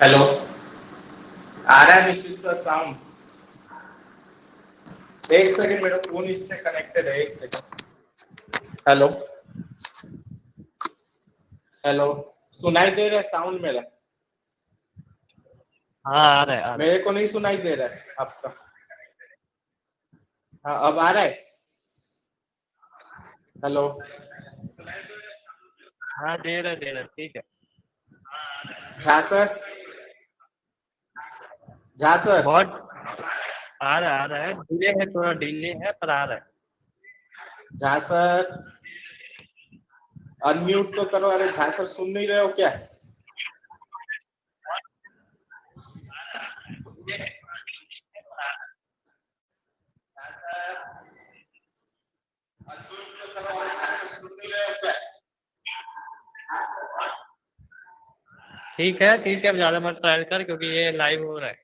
Hello. आ रहा है मिशिल sir sound? एक सेकंड, मेरा फोन इससे कनेक्टेड है, एक सेकंड। हेलो। हेलो। सुनाई दे रहा है साउंड मेरा? हाँ आ रहा है आ रहा मेरे को नहीं सुनाई दे रहा है आपका। हाँ, अब आ रहा है। हेलो। है। हाँ दे रहा ठीक है। झा सर। झा सर। बहुत आ रहा है डिले है, थोड़ा डिले है पर आ रहा है। झा सर, अनम्यूट तो करो। अरे झा सर, सुन नहीं रहे हो क्या? झा सर, अनम्यूट तो करो। अरे झा सर, सुन नहीं रहे हो क्या? ठीक है अब ज्यादा मत ट्रायल कर क्योंकि ये लाइव हो रहा है।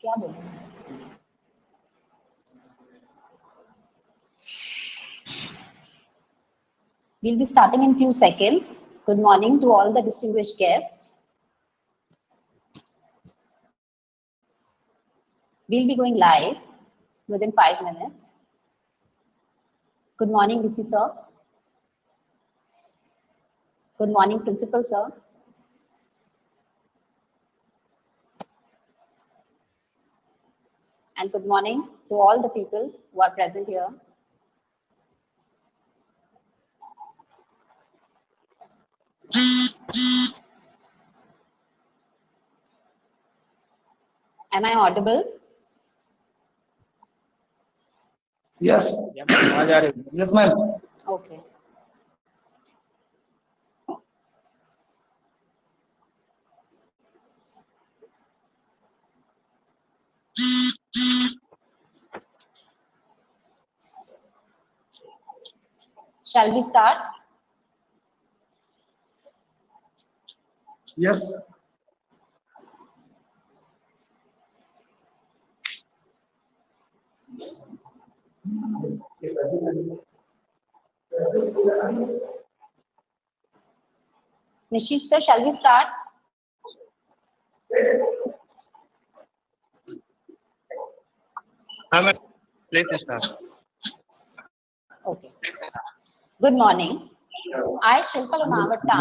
क्या बोलूं? We'll be starting in few seconds. Good morning to all the distinguished guests. We'll be going live within 5 minutes. Good morning, DC sir. Good morning, Principal sir. And good morning to all the people who are present here. Am I audible? Yes. Yes, ma'am. Okay. Shall we start? Yes. Nishit sir, shall we start? Please start. Okay. Good morning. I, Shilpa Lunavatta,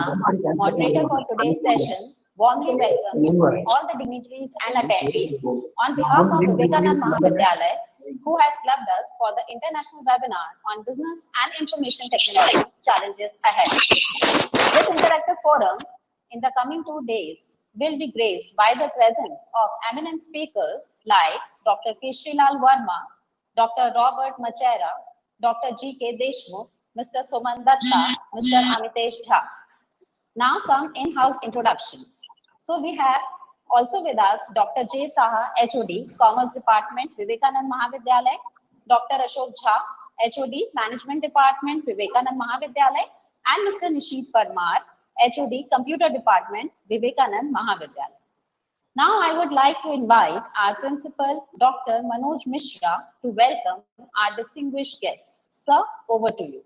moderator for today's session, warmly welcome all the dignitaries and attendees on behalf of Vivekanand Mahavidyalaya, who has clubbed us for the international webinar on business and information technology challenges ahead. This interactive forum in the coming 2 days will be graced by the presence of eminent speakers like Dr. Kesrilal Verma, Dr. Robert Machera, Dr. G.K. Deshmukh, Mr. Suman Datta, Mr. Amitesh Jha. Now some in-house introductions. So we have also with us Dr. J. Saha, HOD, Commerce Department, Vivekanand Mahavidyalaya, Dr. Ashok Jha, HOD, Management Department, Vivekanand Mahavidyalaya, and Mr. Nishit Parmar, HOD, Computer Department, Vivekanand Mahavidyalaya. Now I would like to invite our principal, Dr. Manoj Mishra, to welcome our distinguished guest. Sir, over to you.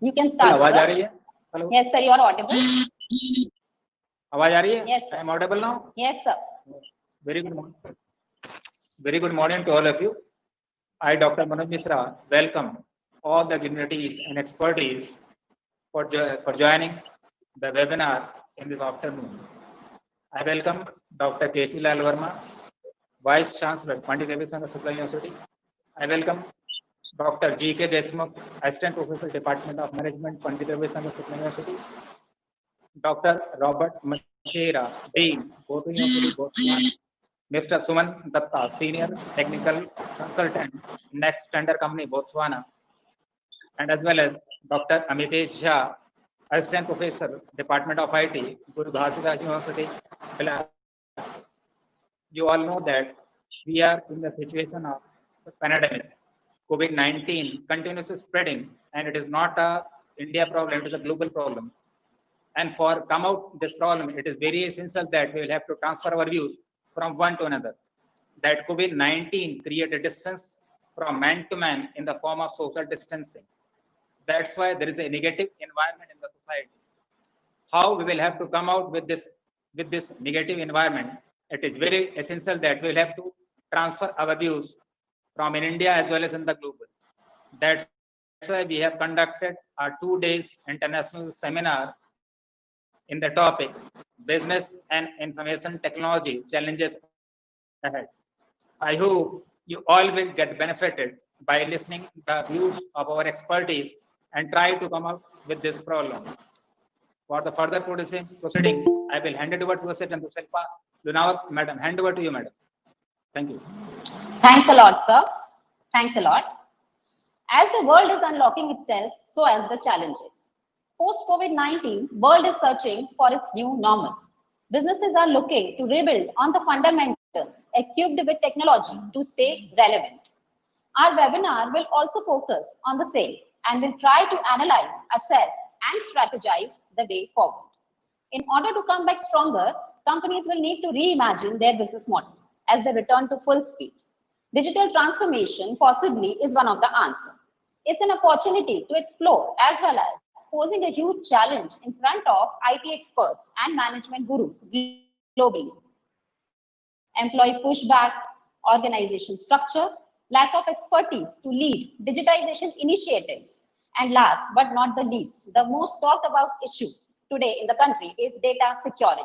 You can start, आवाज sir. आ रही है? Hello. Yes, sir, you are audible. आवाज आ रही है? Yes, sir. I am audible now? Yes, sir. Very good morning. Very good morning to all of you. I, Dr. Manoj Mishra, welcome all the dignitaries and expertise for joining the webinar in this afternoon. I welcome Dr. Kesrilal Verma, Vice Chancellor, Pandit Ravi Shankar Shukla University. I welcome Dr. G.K. Deshmukh, Assistant Professor, Department of Management, Pandit Ravi Shankar Shukla University. Dr. Robert Machera, Dean, Both University, Botswana. Mr. Suman Datta, Senior Technical Consultant, Next Tender Company, Botswana. And as well as Dr. Amitesh Jha, Assistant Professor, Department of IT, Guru Ghasidas University. You all know that we are in the situation of pandemic. COVID-19 continuously spreading, and it is not a India problem, it is a global problem. And for come out this problem, it is very essential that we will have to transfer our views from one to another. That COVID-19 created distance from man to man in the form of social distancing. That's why there is a negative environment in the society. How we will have to come out with this negative environment? It is very essential that we will have to transfer our views from in India as well as in the global. That's why we have conducted our 2 days international seminar in the topic business and information technology challenges ahead. I hope you all will get benefited by listening the views of our expertise and try to come up with this problem. For the further proceeding, I will hand it over to Shilpa Lunavatta, madam. Hand over to you, madam. Thank you. Thanks a lot, sir. Thanks a lot. As the world is unlocking itself, so as the challenges. Post-COVID-19, world is searching for its new normal. Businesses are looking to rebuild on the fundamentals, equipped with technology to stay relevant. Our webinar will also focus on the same, and will try to analyze, assess, and strategize the way forward. In order to come back stronger, companies will need to reimagine their business model as they return to full speed. Digital transformation possibly is one of the answers. It's an opportunity to explore as well as posing a huge challenge in front of IT experts and management gurus globally. Employee pushback, organization structure, lack of expertise to lead digitization initiatives, and last but not the least, the most talked about issue today in the country is data security.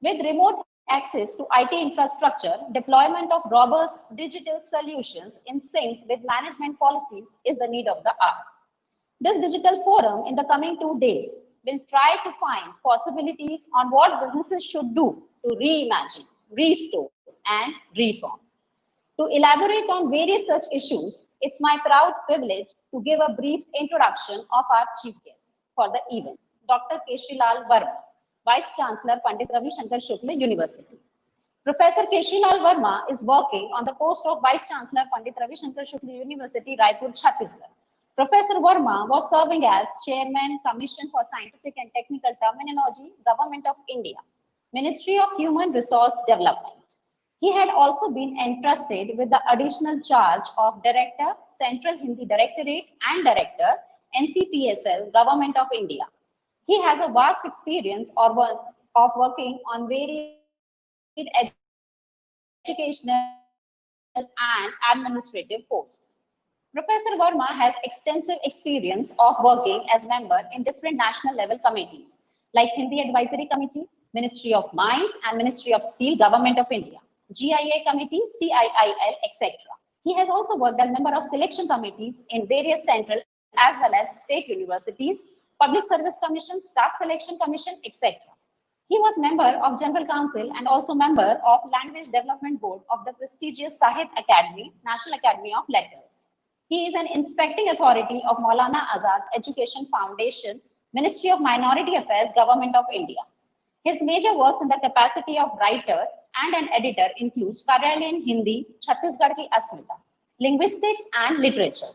With remote access to IT infrastructure, deployment of robust digital solutions in sync with management policies is the need of the hour. This digital forum in the coming 2 days will try to find possibilities on what businesses should do to reimagine, restore, and reform. To elaborate on various such issues, it's my proud privilege to give a brief introduction of our chief guest for the event, Dr. Keshrilal Verma, Vice Chancellor, Pandit Ravi Shankar Shukla University. Professor Keshrilal Verma is working on the post of Vice Chancellor, Pandit Ravi Shankar Shukla University, Raipur, Chhattisgarh. Professor Verma was serving as Chairman, Commission for Scientific and Technical Terminology, Government of India, Ministry of Human Resource Development. He had also been entrusted with the additional charge of Director, Central Hindi Directorate and Director, NCPSL, Government of India. He has a vast experience of working on varied educational and administrative posts. Professor Verma has extensive experience of working as member in different national level committees like Hindi Advisory Committee, Ministry of Mines and Ministry of Steel, Government of India, GIA Committee, CIIL, etc. He has also worked as member of selection committees in various central as well as state universities, Public Service Commission, Staff Selection Commission, etc. He was member of General Council and also member of Language Development Board of the prestigious Sahit Academy, National Academy of Letters. He is an inspecting authority of Maulana Azad Education Foundation, Ministry of Minority Affairs, Government of India. His major works in the capacity of writer and an editor includes Karyalyan Hindi, Chhattisgarh Ki Asmita, Linguistics and Literature.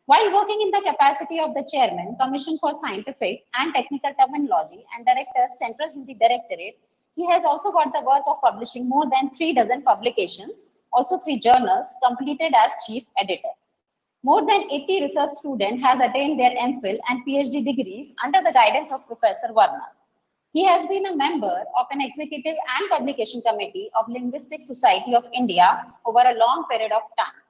While working in the capacity of the Chairman, Commission for Scientific and Technical Terminology and Director, Central Hindi Directorate, he has also got the work of publishing more than 36 publications, also 3 journals, completed as Chief Editor. More than 80 research students has attained their MPhil and PhD degrees under the guidance of Professor Verma. He has been a member of an executive and publication committee of Linguistic Society of India over a long period of time.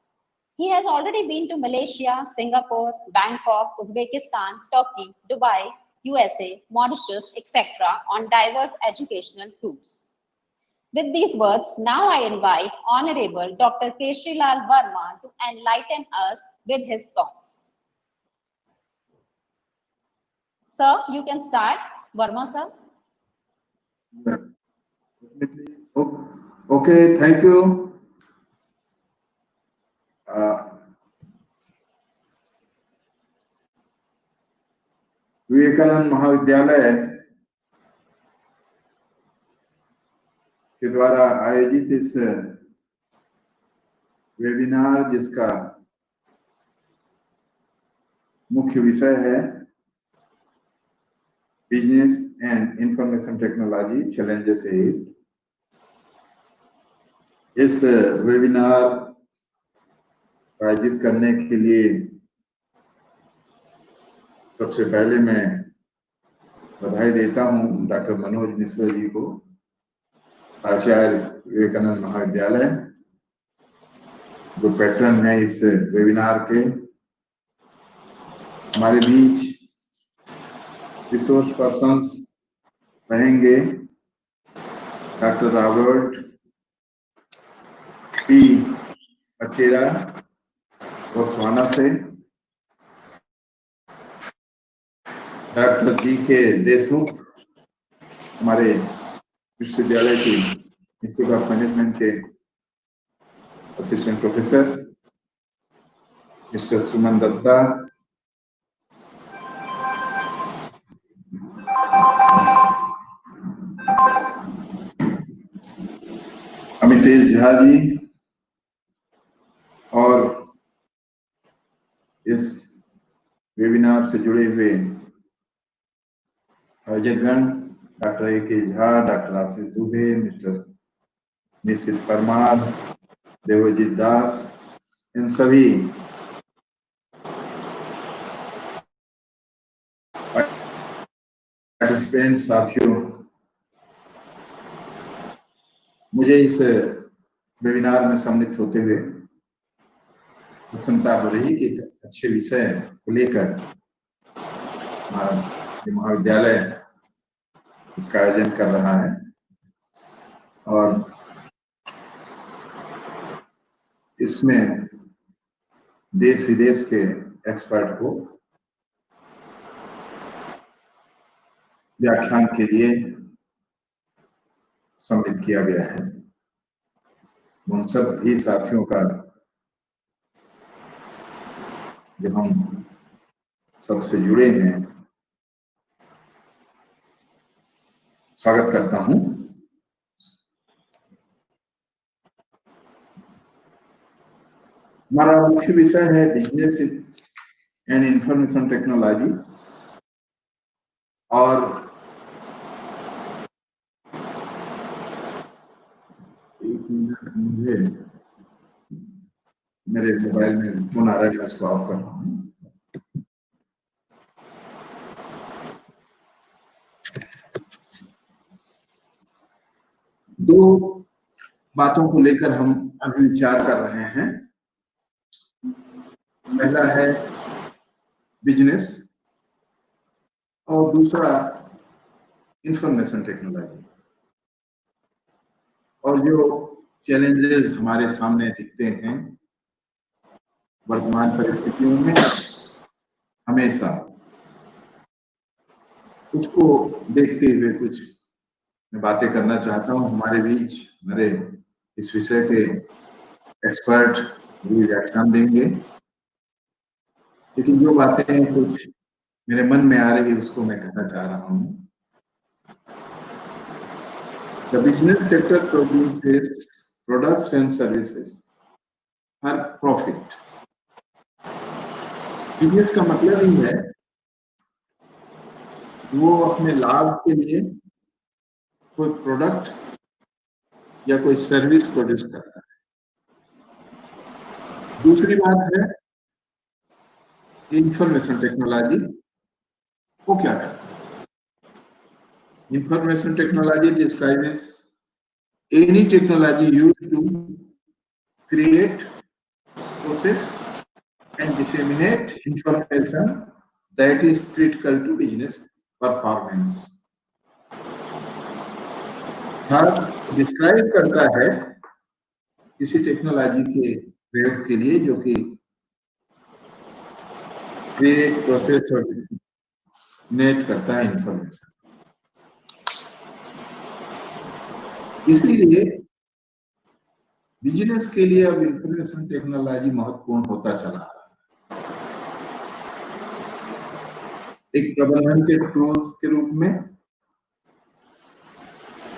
He has already been to Malaysia, Singapore, Bangkok, Uzbekistan, Turkey, Dubai, USA, Mauritius, etc. on diverse educational tours. With these words, now I invite Honorable Dr. Keshrilal Verma to enlighten us with his thoughts. Sir, you can start. Verma, sir. Definitely. Okay, thank you. Vivekananda महाविद्यालय के द्वारा आयोजित इस webinar जिसका मुख्य विषय है business and information technology challenges ahead, इस वेबिनार आयोजित करने के लिए सबसे पहले मैं बधाई देता हूं डॉक्टर मनोज मिश्रा जी को, आचार्य विवेकानंद महाविद्यालय, जो पैटर्न है इस वेबिनार के। हमारे बीच रिसोर्स पर्सन्स रहेंगे डॉक्टर रॉबर्ट पी अकेरा बोत्सवाना से, डॉक्टर जी के देशमुख हमारे विश्वविद्यालय के इंस्टीट्यूट ऑफ मैनेजमेंट के असिस्टेंट प्रोफेसर, मिस्टर सुमन दत्ता, अमितेश झा जी, और इस वेबिनार से जुड़े हुए आयोजकगण, डॉक्टर A.K. झा, डॉक्टर आशीष दुबे, मिस्टर निशित परमार, देवजीत दास, इन सभी पार्टिसिपेंट साथियों, मुझे इस वेबिनार में सम्मिलित होते हुए प्रसन्नता हो रही कि एक अच्छे विषय को लेकर हमारा महाविद्यालय इसका आयोजन कर रहा है और इसमें देश विदेश के एक्सपर्ट को व्याख्यान के लिए सम्मिलित किया गया है। उन सब भी साथियों का जो हम सबसे जुड़े हैं स्वागत करता हूं। हमारा मुख्य विषय है बिजनेस एंड इंफॉर्मेशन टेक्नोलॉजी और एक मिनट, मुझे मेरे मोबाइल में फोन आ रहा है, मैं इसको ऑफ कर रहा हूँ। दो बातों को लेकर हम अभी विचार कर रहे हैं। पहला है बिजनेस और दूसरा इंफॉर्मेशन टेक्नोलॉजी। और जो चैलेंजेस हमारे सामने दिखते हैं वर्तमान परिस्थितियों में, हमेशा उसको देखते हुए कुछ मैं बातें करना चाहता हूँ। हमारे बीच मेरे इस विषय के एक्सपर्ट भी व्याख्यान देंगे, लेकिन जो बातें कुछ मेरे मन में आ रही उसको मैं कहना चाह रहा हूँ। The business sector produces products and services for profit. Business का मतलब ही है वो अपने लाभ के लिए कोई प्रोडक्ट या कोई सर्विस प्रोड्यूस करता है। दूसरी बात है इंफॉर्मेशन टेक्नोलॉजी वो क्या करता है। Information technology describes any technology used to create, process and disseminate information that is critical to business performance। Third, describe करता है किसी टेक्नोलॉजी के प्रयोग के लिए जो कि क्रिएट, प्रोसेस और डिस्सेमिनेट करता है इंफॉर्मेशन। इसीलिए बिजनेस के लिए अब इंफॉर्मेशन टेक्नोलॉजी महत्वपूर्ण होता चला रहा है। एक प्रबंधन के टूल्स के रूप में,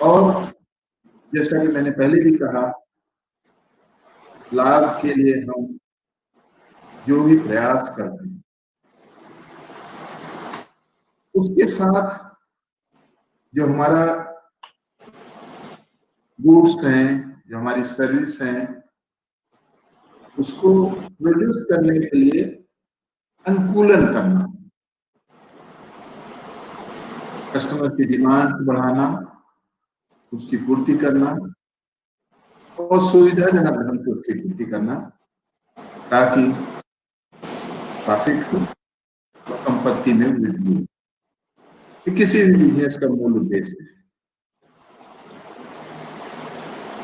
और जैसा कि मैंने पहले भी कहा, लाभ के लिए हम जो भी प्रयास करते हैं उसके साथ जो हमारा गुड्स हैं, जो हमारी सर्विस हैं, उसको प्रोड्यूस करने के लिए अनुकूलन करना, कस्टमर की डिमांड बढ़ाना, उसकी पूर्ति करना और सुविधाजनक ढंग से उसकी पूर्ति करना ताकि प्रॉफिट हो और संपत्ति में वृद्धि हो। किसी भी बिजनेस का मूल उद्देश्य है।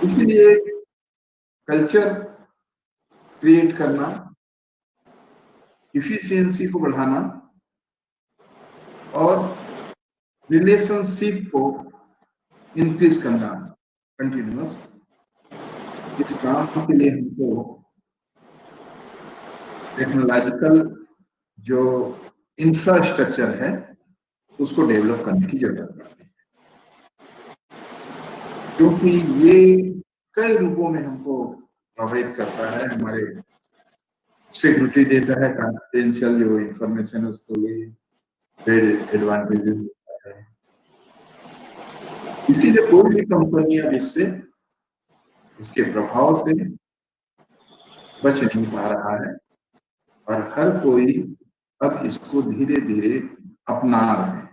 इसलिए कल्चर क्रिएट करना, इफिशियंसी को बढ़ाना और रिलेशनशिप को इंक्रीज करना कंटिन्यूअस, इस काम के लिए हमको टेक्नोलॉजिकल जो इंफ्रास्ट्रक्चर है उसको डेवलप करने की जरूरत पड़ती है, क्योंकि ये कई रूपों में हमको प्रभावित करता है। हमारे सिक्योरिटी देता है, कॉन्फिडेंशियल जो इंफॉर्मेशन उसको ये ट्रेड एडवांटेजेस देता है। इसीलिए कोई भी कंपनी अब इससे, इसके प्रभाव से बच नहीं पा रहा है और हर कोई अब इसको धीरे धीरे अपना रहे हैं।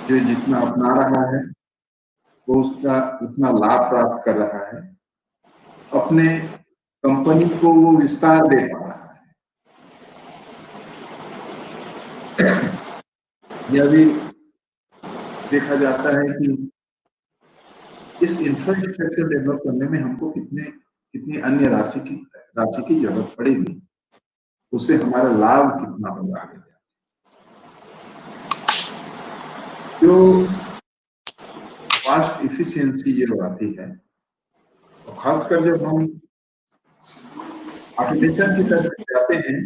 जो जितना अपना रहा है वो उसका उतना लाभ प्राप्त कर रहा है, अपने कंपनी को वो विस्तार दे पा रहा है। यह भी देखा जाता है कि इस इंफ्रास्ट्रक्चर डेवलप करने में हमको कितनी अन्य राशि की जरूरत पड़ेगी, उससे हमारा लाभ कितना होगा आगे जो फास्ट इफिशिएंसी जो आती है, तो खासकर जब हम ऑटोमेशन की तरफ जाते हैं,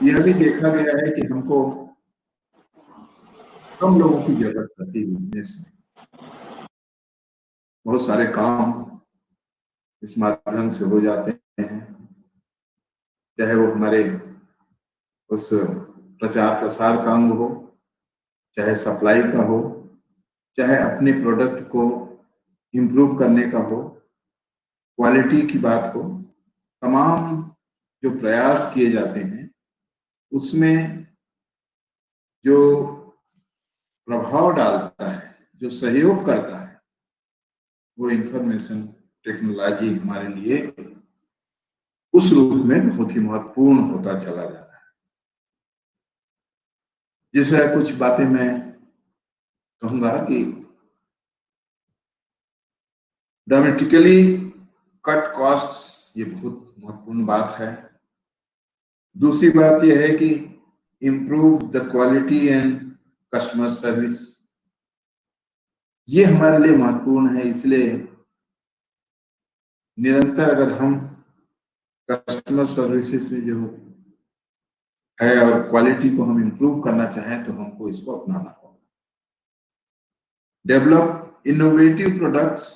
यह भी देखा गया है कि हमको कम लोगों की जरूरत पड़ती है बिजनेस में। बहुत सारे काम इस माध्यम से हो जाते हैं, चाहे वो हमारे उस प्रचार प्रसार का अंग हो, चाहे सप्लाई का हो, चाहे अपने प्रोडक्ट को इम्प्रूव करने का हो, क्वालिटी की बात हो, तमाम जो प्रयास किए जाते हैं उसमें जो प्रभाव डालता है, जो सहयोग करता है, वो इंफॉर्मेशन टेक्नोलॉजी हमारे लिए उस रूप में बहुत ही महत्वपूर्ण होता चला जा रहा है। जैसे कुछ बातें मैं कहूंगा कि ड्रामेटिकली कट कॉस्ट, ये बहुत महत्वपूर्ण बात है। दूसरी बात यह है कि improve the quality and customer service, ये हमारे लिए महत्वपूर्ण है। इसलिए निरंतर अगर हम कस्टमर सर्विसेज में जो है और क्वालिटी को हम इम्प्रूव करना चाहें तो हमको इसको अपनाना होगा। Develop innovative products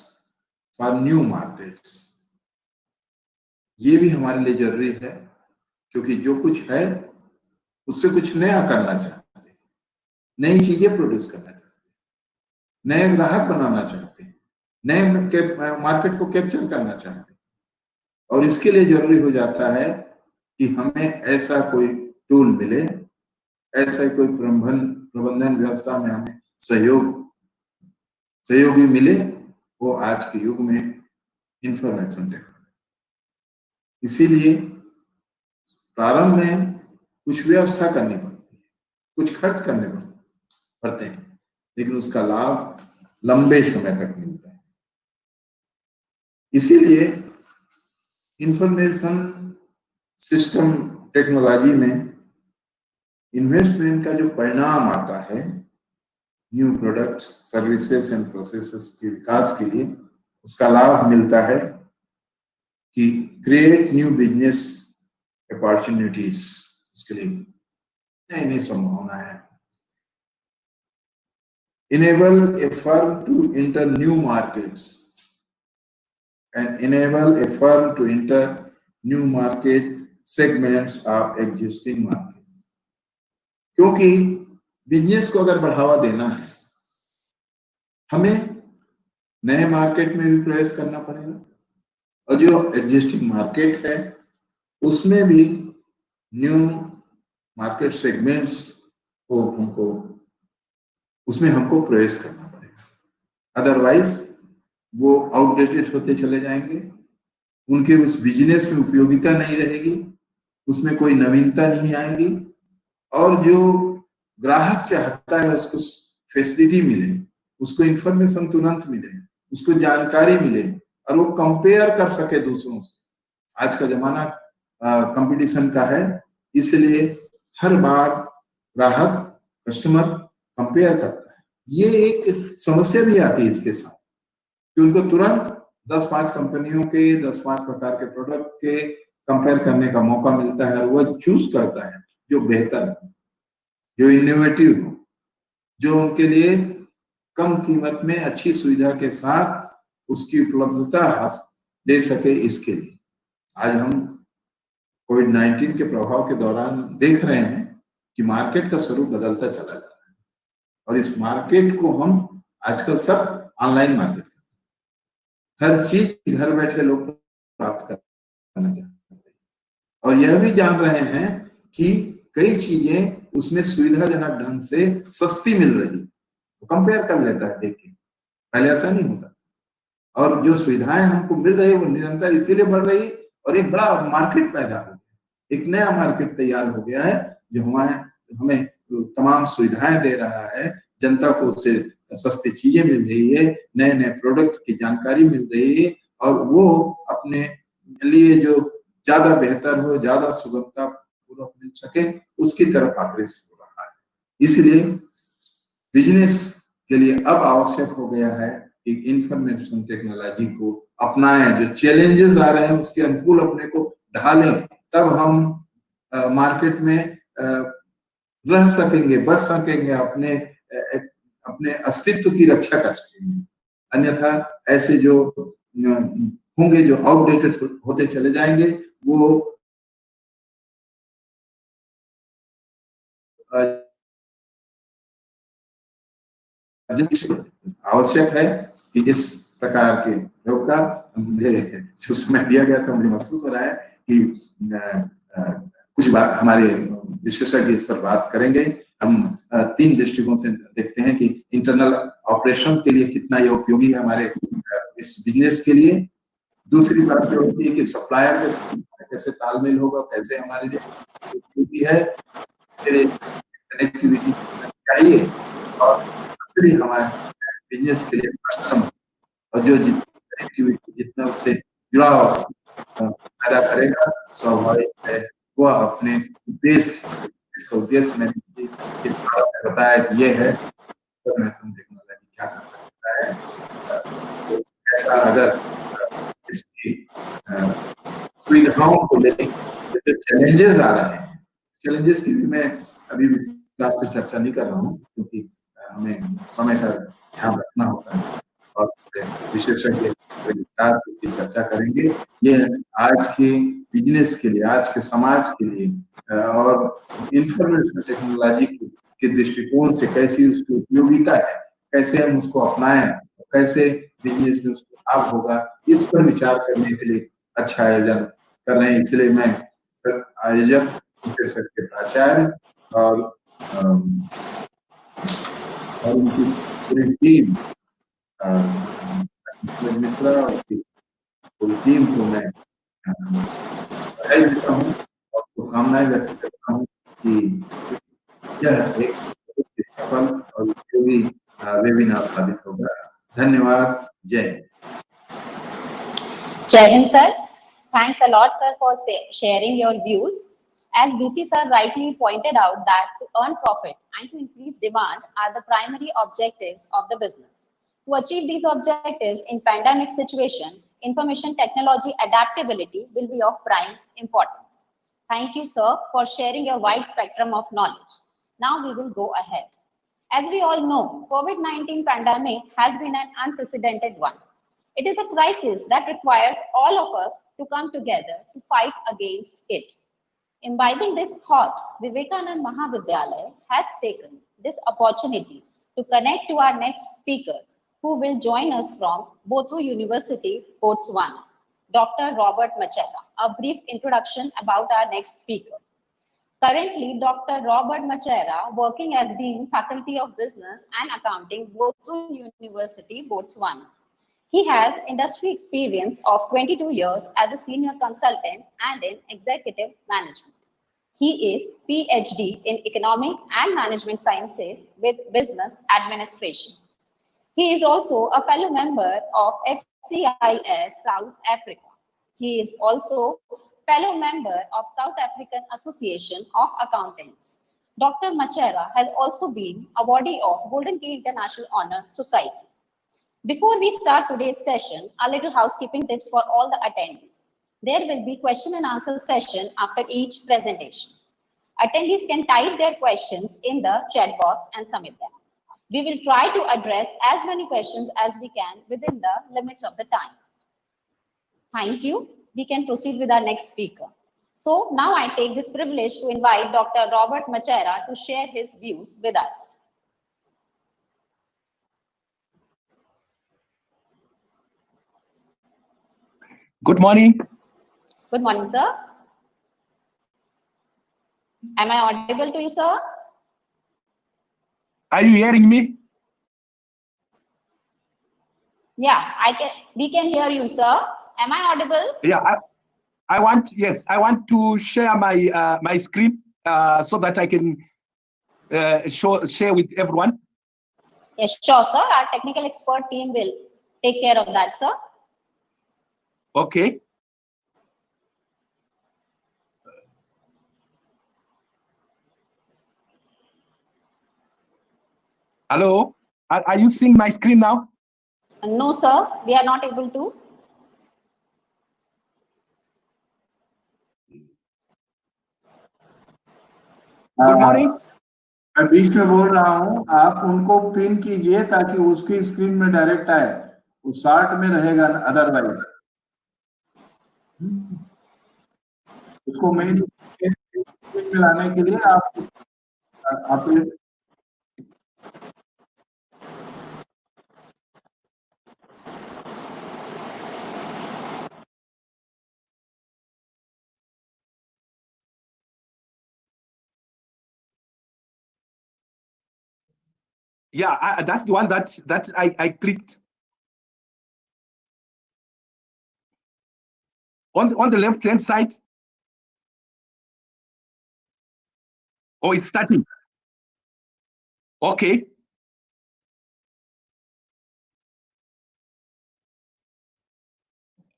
for new markets, ये भी हमारे लिए जरूरी है, क्योंकि जो कुछ है उससे कुछ नया करना चाहते हैं, नई चीजें प्रोड्यूस करना चाहते हैं, नए ग्राहक बनाना चाहते हैं, नए मार्केट को कैप्चर करना चाहते हैं। और इसके लिए जरूरी हो जाता है कि हमें ऐसा कोई टूल मिले, ऐसा कोई प्रबंधन व्यवस्था में हमें सहयोगी मिले, वो आज के युग में इंफॉर्मेशन टेक्नोलॉजी। इसीलिए प्रारंभ में कुछ व्यवस्था करनी पड़ती है, कुछ खर्च करने पड़ते हैं, लेकिन उसका लाभ लंबे समय तक मिलता है। इसीलिए इंफॉर्मेशन सिस्टम टेक्नोलॉजी में इन्वेस्टमेंट का जो परिणाम आता है new products, services and processes के विकास के लिए, उसका लाभ मिलता है कि क्रिएट न्यू बिजनेस अपॉर्चुनिटीज, इसके लिए नई नई संभावना है। enable a firm to enter new markets and enable a firm to enter new market segments of existing markets, क्योंकि बिजनेस को अगर बढ़ावा देना है, हमें नए मार्केट में भी प्रवेश करना पड़ेगा और जो एग्जिस्टिंग मार्केट है उसमें भी न्यू मार्केट सेगमेंट्स को उसमें हमको प्रवेश करना पड़ेगा। अदरवाइज वो आउटडेटेड होते चले जाएंगे, उनके उस बिजनेस में उपयोगिता नहीं रहेगी, उसमें कोई नवीनता नहीं आएगी, और जो ग्राहक चाहता है उसको फैसिलिटी मिले, उसको इंफॉर्मेशन तुरंत मिले, उसको जानकारी मिले और वो कंपेयर कर सके दूसरों से। आज का जमाना कंपटीशन का है, इसलिए हर बार ग्राहक कस्टमर कंपेयर करता है। ये एक समस्या भी आती है इसके साथ कि उनको तुरंत 10-5 कंपनियों के 10-5 प्रकार के प्रोडक्ट के कंपेयर करने का मौका मिलता है और वह चूज करता है जो बेहतर हो, जो इनोवेटिव हो, जो उनके लिए कम कीमत में अच्छी सुविधा के साथ उसकी उपलब्धता दे सके। इसके लिए आज हम कोविड-19 के प्रभाव के दौरान देख रहे हैं कि मार्केट का स्वरूप बदलता चला जा रहा है और इस मार्केट को हम आजकल सब ऑनलाइन मार्केट, हर चीज घर बैठे लोग प्राप्त करना चाहते हैं और यह भी जान रहे हैं कि कई चीजें उसमें सुविधाजनक ढंग से सस्ती मिल रही है, तो कंपेयर कर लेता है देख के। पहले ऐसा नहीं होता और जो सुविधाएं हमको मिल रही है वो निरंतर इसीलिए बढ़ रही और एक बड़ा मार्केट पैदा हो गया, एक नया मार्केट तैयार हो गया है जो हमें तमाम सुविधाएं दे रहा है, जनता को उससे सस्ती चीजें मिल रही है, नए नए प्रोडक्ट की जानकारी मिल रही है और वो अपने लिए जो ज्यादा बेहतर हो, ज्यादा सुगमता पूर्वक मिल सके उसकी तरफ अग्रसर हो रहा है। इसलिए बिजनेस के लिए अब आवश्यक हो गया है कि इंफॉर्मेशन टेक्नोलॉजी को अपनाएं, जो चैलेंजेस आ रहे हैं उसके अनुकूल अपने को ढालें, तब हम मार्केट में रह सकेंगे, बच सकेंगे, अपने अस्तित्व की रक्षा कर सकेंगे। अन्यथा ऐसे जो होंगे जो आउटडेटेड होते चले जाएंगे वो आवश्यक है कि इस प्रकार के योग का मुझे जो समय दिया गया था मुझे महसूस हो रहा है कि कुछ बात हमारे विशेषज्ञ इस पर बात करेंगे। हम 3 दृष्टिकोण से देखते हैं कि इंटरनल ऑपरेशन के लिए कितना ये उपयोगी है हमारे इस बिजनेस के लिए। दूसरी बात ये होती है कि सप्लायर के साथ कैसे तालमेल होगा, कैसे हमारे लिए उपयोगी है, कनेक्टिविटी चाहिए और दूसरी हमारे बिजनेस के लिए कस्टमर और जो कनेक्टिविटी जितना उससे जुड़ाव पैदा करेगा, स्वाभाविक है वह अपने उद्देश्य, इसका उद्देश्य मैंने किसी बताया कि ये है इंफॉर्मेशन टेक्नोलॉजी क्या कर सकता है, तो ऐसा अगर इसकी सुविधाओं को लेकर जो चैलेंजेस आ रहे हैं, चैलेंजेस की भी मैं अभी विस्तार से चर्चा नहीं कर रहा हूँ क्योंकि हमें समय का ध्यान रखना होता है और विशेषज्ञ विस्तार से इसकी चर्चा करेंगे। ये आज के बिजनेस के लिए, आज के समाज के लिए और इंफॉर्मेशन टेक्नोलॉजी के दृष्टिकोण से कैसी उसकी उपयोगिता है, कैसे हम उसको अपनाएं, कैसे बिजनेस में उसको लाभ होगा, इस पर विचार करने के लिए अच्छा आयोजन कर रहे हैं। इसलिए मैं आयोजक विशेषज्ञ प्राचार्य और उनकी पूरी टीम मिश्रा और पूरी टीम को मैं बधाई देता हूँ और शुभकामनाएं व्यक्त करता हूँ कि यह एक सफल और उपयोगी वेबिनार साबित होगा। धन्यवाद। जय Hind. Jai Hind, sir. Thanks a lot, sir, for sharing your views. As VC sir rightly pointed out that to earn profit and to increase demand are the primary objectives of the business. To achieve these objectives in pandemic situation, information technology adaptability will be of prime importance. Thank you, sir, for sharing your wide spectrum of knowledge. Now we will go ahead. As we all know, COVID-19 pandemic has been an unprecedented one. It is a crisis that requires all of us to come together to fight against it. Imbibing this thought, Vivekanand Mahavidyalaya has taken this opportunity to connect to our next speaker, who will join us from Botho University, Botswana, Dr. Robert Machera. A brief introduction about our next speaker. Currently, Dr. Robert Machera, working as Dean, Faculty of Business and Accounting, Botho University, Botswana. He has industry experience of 22 years as a senior consultant and in executive management. He is PhD in Economic and Management Sciences with Business Administration. He is also a fellow member of FCIS South Africa. He is also fellow member of South African Association of Accountants. Dr. Machera has also been awardee of Golden Key International Honor Society. Before we start today's session, a little housekeeping tips for all the attendees. There will be question and answer session after each presentation. Attendees can type their questions in the chat box and submit them. We will try to address as many questions as we can within the limits of the time. Thank you. We can proceed with our next speaker. So now I take this privilege to invite Dr. Robert Machera to share his views with us. Good morning. Good morning, sir. Am I audible to you, sir? Are you hearing me? Yeah, we can hear you, sir. Am I audible? Yeah, I want to share my my screen so that I can share with everyone. Yes, sure, sir. Our technical expert team will take care of that, sir. Okay. Hello, are you seeing my screen now? No, sir, we are not able to. Good morning. मैं बीच में बोल रहा हूँ, आप उनको pin कीजिए ताकि उसकी स्क्रीन में डायरेक्ट आए, वो 60 में रहेगा अदरवाइज। उसको मेन स्क्रीन में लाने के लिए आप Yeah, that's the one that I clicked. On the left hand side. Oh, it's starting. Okay.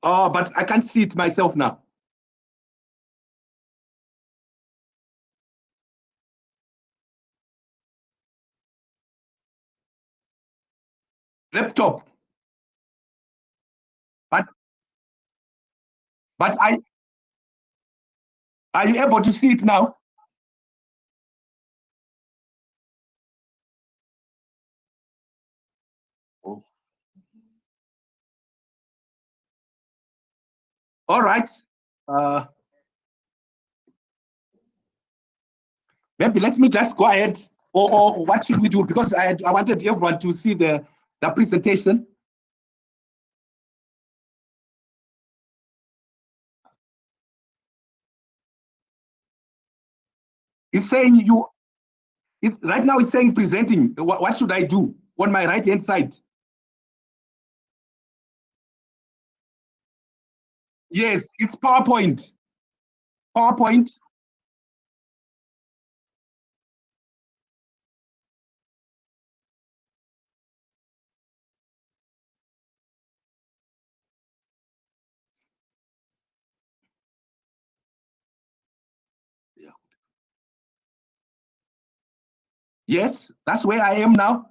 Oh, but I can't see it myself now. Laptop. But are you able to see it now? Oh. All right. Maybe let me just go ahead, or what should we do? Because I wanted everyone to see the presentation. It's saying right now it's saying presenting. What should I do on my right hand side? Yes, it's PowerPoint. PowerPoint. Yes, that's where I am now.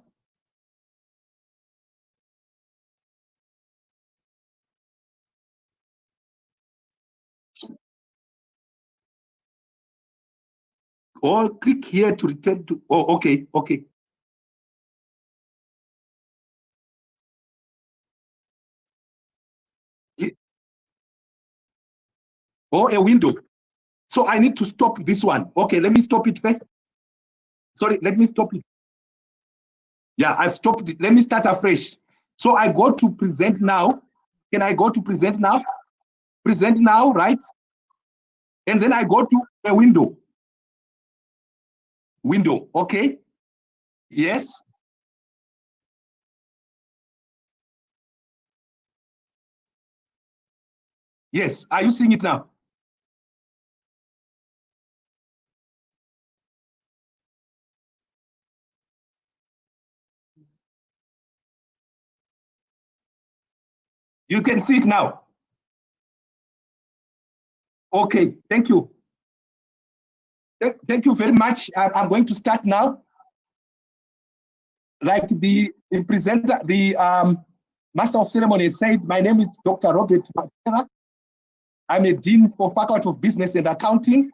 Or click here to return to. Oh, okay, okay. Or a window. So I need to stop this one. Okay, let me stop it first. Sorry, let me stop it. Yeah, I've stopped it. Let me start afresh. So I go to present now. Can I go to present now? Present now, right? And then I go to a window. Window, okay? Yes. Yes, are you seeing it now? You can see it now. Okay, thank you. Thank you very much. I'm going to start now. Like the presenter, the master of ceremony said, my name is Dr. Robert Machera. I'm a dean for Faculty of Business and Accounting.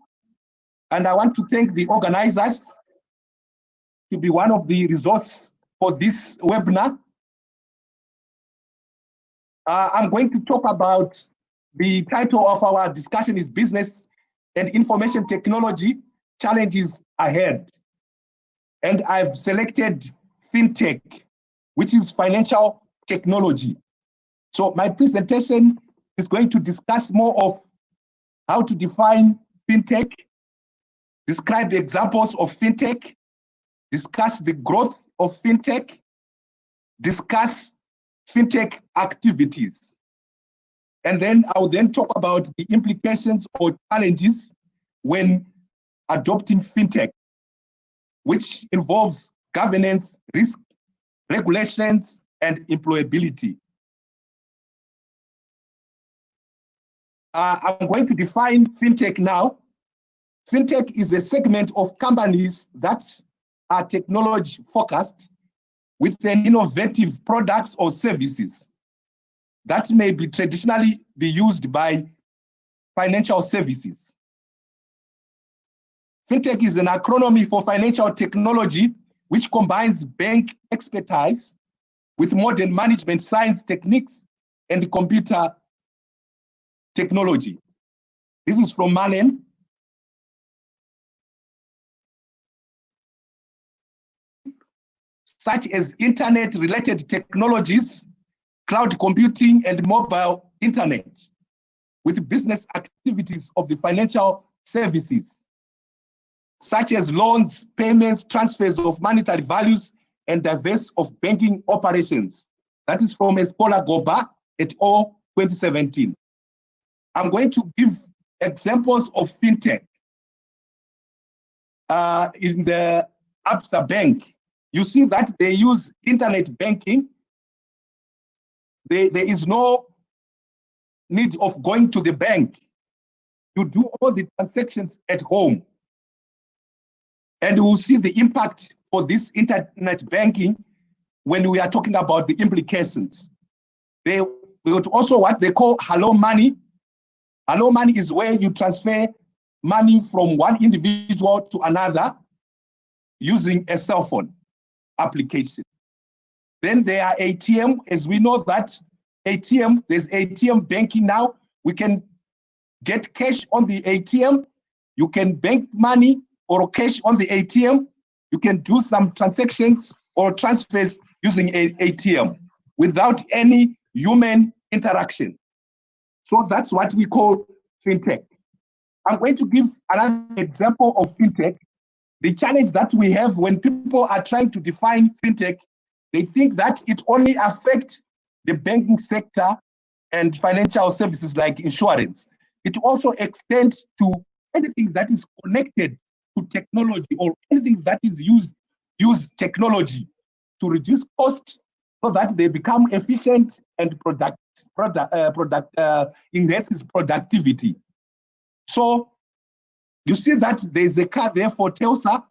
And I want to thank the organizers to be one of the resources for this webinar. I'm going to talk about the title of our discussion is Business and information technology challenges ahead. And I've selected FinTech, which is financial technology. So my presentation is going to discuss more of how to define FinTech, describe the examples of FinTech, discuss the growth of FinTech, discuss FinTech activities. And then I'll then talk about the implications or challenges when adopting FinTech, which involves governance, risk, regulations, and employability. I'm going to define FinTech now. FinTech is a segment of companies that are technology focused with an innovative products or services that may be traditionally be used by financial services. FinTech is an acronym for financial technology, which combines bank expertise with modern management science techniques and computer technology. This is from Malin. Such as internet-related technologies, cloud computing, and mobile internet, with business activities of the financial services, such as loans, payments, transfers of monetary values, and diverse of banking operations. That is from Escola Goba et al. 2017. I'm going to give examples of FinTech. In the Absa Bank, you see that they use internet banking. There is no need of going to the bank. You do all the transactions at home. And we'll see the impact for this internet banking when we are talking about the implications. They would also what they call Hello Money. Hello Money is where you transfer money from one individual to another using a cell phone application. Then there are ATM, as we know that ATM, there's ATM banking now. We can get cash on the ATM. You can bank money or cash on the ATM. You can do some transactions or transfers using ATM without any human interaction. So that's what we call FinTech. I'm going to give another example of FinTech. The challenge that we have when people are trying to define FinTech, they think that it only affects the banking sector and financial services like insurance. It also extends to anything that is connected to technology or anything that is use technology to reduce costs so that they become efficient and enhances productivity. So you see that there's a car there for Telsa.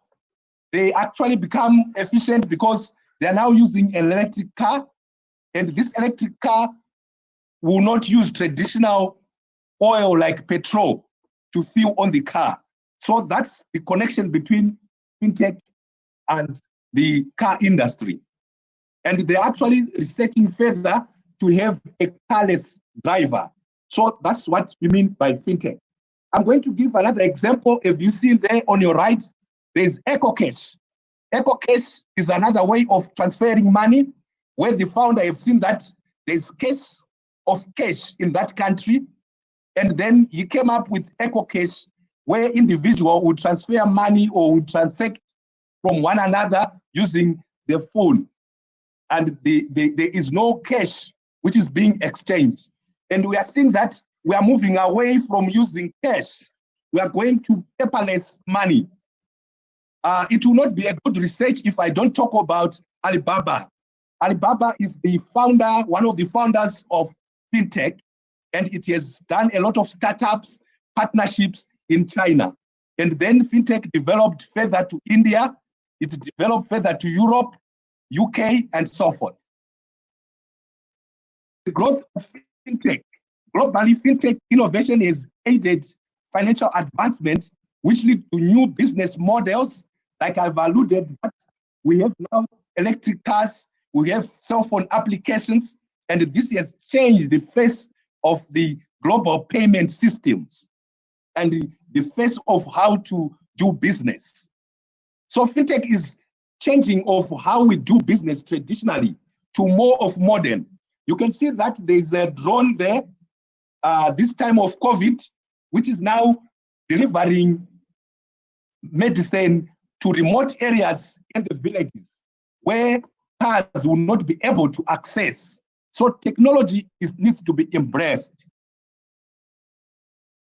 They actually become efficient because they are now using an electric car, and this electric car will not use traditional oil like petrol to fuel on the car. So that's the connection between FinTech and the car industry. And they're actually resetting further to have a carless driver. So that's what we mean by FinTech. I'm going to give another example. If you see there on your right, there's EcoCash. EcoCash is another way of transferring money where the founder have seen that there's case of cash in that country. And then he came up with EcoCash, where individual would transfer money or would transact from one another using their phone. And there is no cash which is being exchanged. And we are seeing that we are moving away from using cash. We are going to paperless money. It will not be a good research if I don't talk about Alibaba. Alibaba is the founder, one of the founders of FinTech, and it has done a lot of startups, partnerships in China. And then FinTech developed further to India, it developed further to Europe, UK, and so forth. The growth of FinTech. Globally, FinTech innovation has aided financial advancement, which lead to new business models. Like I've alluded, we have now electric cars, we have cell phone applications, and this has changed the face of the global payment systems. And the face of how to do business. So fintech is changing of how we do business traditionally to more of modern. You can see that there's a drone there, this time of COVID, which is now delivering medicine to remote areas in the villages where cars will not be able to access. So technology needs to be embraced.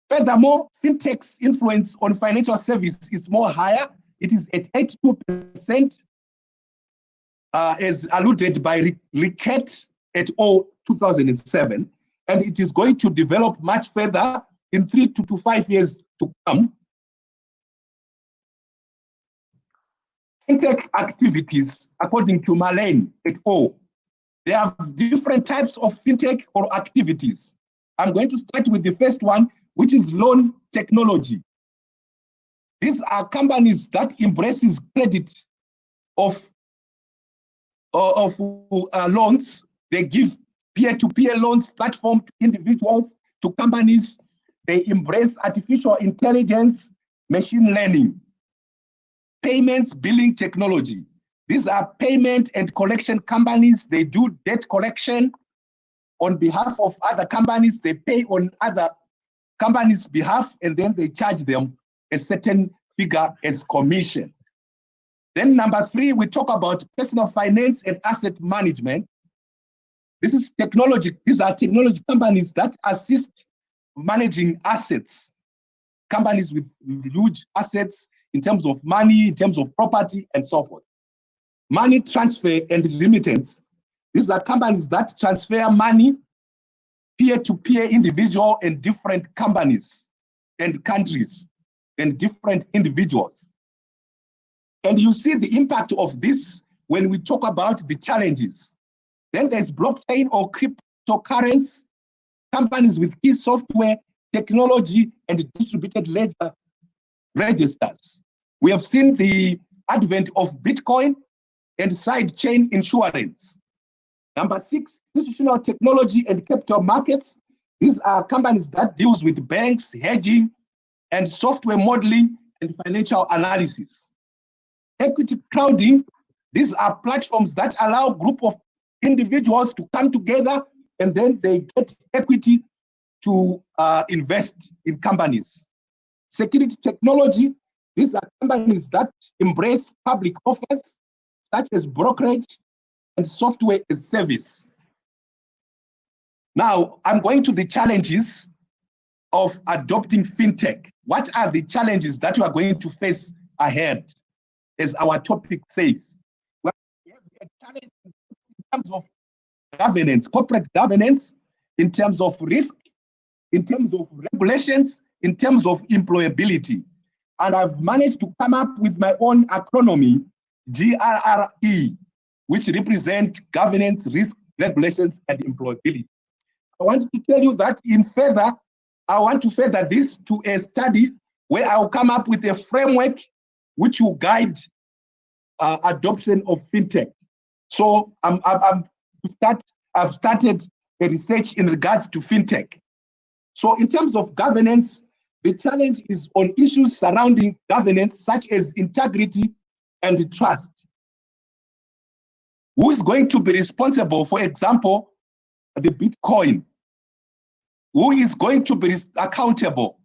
Furthermore, fintech's influence on financial service is more higher. It is at 82%, as alluded by Riquet et al. 2007, and it is going to develop much further in 3 to 5 years to come. Fintech activities, according to Marlene et al., there are different types of fintech or activities. I'm going to start with the first one, which is loan technology. These are companies that embraces credit of loans. They give peer-to-peer loans platform to individuals, to companies. They embrace artificial intelligence, machine learning, payments, billing technology. These are payment and collection companies. They do debt collection on behalf of other companies. They pay on other companies' behalf, and then they charge them a certain figure as commission. Then number 3, we talk about personal finance and asset management. This is technology. These are technology companies that assist managing assets, companies with huge assets in terms of money, in terms of property, and so forth. Money transfer and remittance. These are companies that transfer money peer-to-peer, individual and different companies and countries and different individuals. And you see the impact of this when we talk about the challenges. Then there's blockchain or cryptocurrency, companies with key software, technology, and distributed ledger registers. We have seen the advent of Bitcoin and sidechain insurance. Number 6, institutional technology and capital markets. These are companies that deals with banks, hedging, and software modeling and financial analysis. Equity crowding. These are platforms that allow a group of individuals to come together and then they get equity to invest in companies. Security technology. These are companies that embrace public offers, such as brokerage and software as service. Now, I'm going to the challenges of adopting fintech. What are the challenges that we are going to face ahead, as our topic says? Well, we have a challenge in terms of governance, corporate governance, in terms of risk, in terms of regulations, in terms of employability. And I've managed to come up with my own acronym, GRRE, which represent governance, risk, regulations, and employability. I want to tell you that I want to further this to a study where I'll come up with a framework which will guide adoption of fintech. So I've started a research in regards to fintech. So in terms of governance, the challenge is on issues surrounding governance, such as integrity and trust. Who is going to be responsible, for example, the Bitcoin? Who is going to be accountable?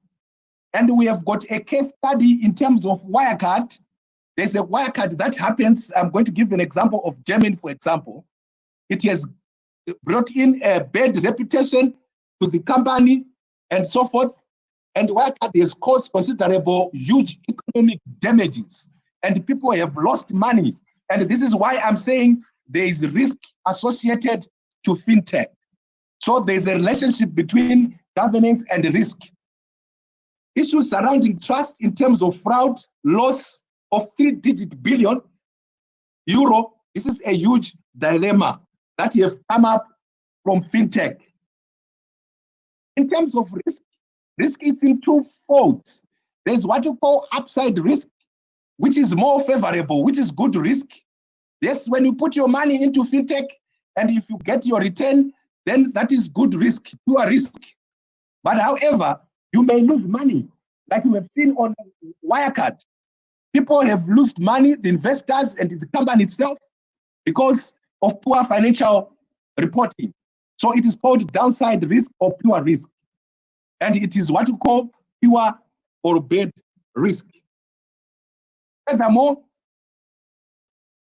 And we have got a case study in terms of Wirecard. There's a Wirecard that happens. I'm going to give an example of Germany, for example. It has brought in a bad reputation to the company and so forth. And Wirecard has caused considerable, huge economic damages. And people have lost money. And this is why I'm saying there is risk associated to fintech. So there's a relationship between governance and risk. Issues surrounding trust in terms of fraud, loss of 3-digit billion euro. This is a huge dilemma that have come up from fintech. In terms of risk, risk is in two folds. There's what you call upside risk, which is more favorable, which is good risk. Yes, when you put your money into fintech and if you get your return, then that is good risk, pure risk. But however, you may lose money like we have seen on Wirecard. People have lost money, the investors and the company itself, because of poor financial reporting. So it is called downside risk or pure risk. And it is what we call pure or bad risk. Furthermore,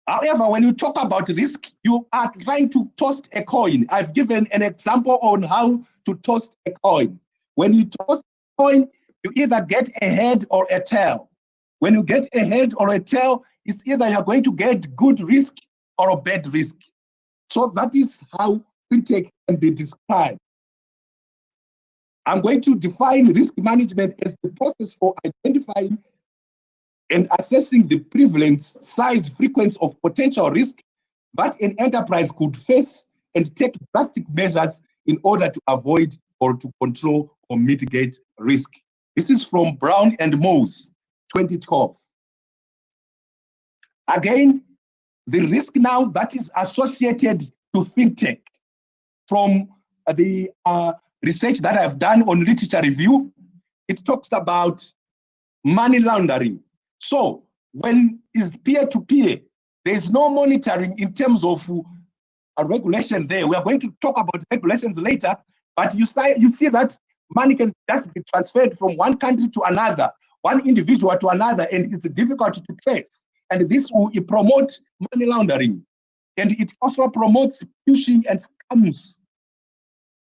however, when you talk about risk, you are trying to toss a coin. I've given an example on how to toss a coin. When you toss a coin, you either get a head or a tail. When you get a head or a tail, it's either you're going to get good risk or a bad risk. So that is how fintech can be described. I'm going to define risk management as the process for identifying and assessing the prevalence, size, frequency of potential risk that an enterprise could face and take drastic measures in order to avoid or to control or mitigate risk. This is from Brown and Mose, 2012. Again, the risk now that is associated to fintech from the research that I've done on literature review, it talks about money laundering. So when it's peer-to-peer, there's no monitoring in terms of a regulation there. We are going to talk about regulations later, but you see that money can just be transferred from one country to another, one individual to another, and it's difficult to trace. And this will promote money laundering. And it also promotes phishing and scams.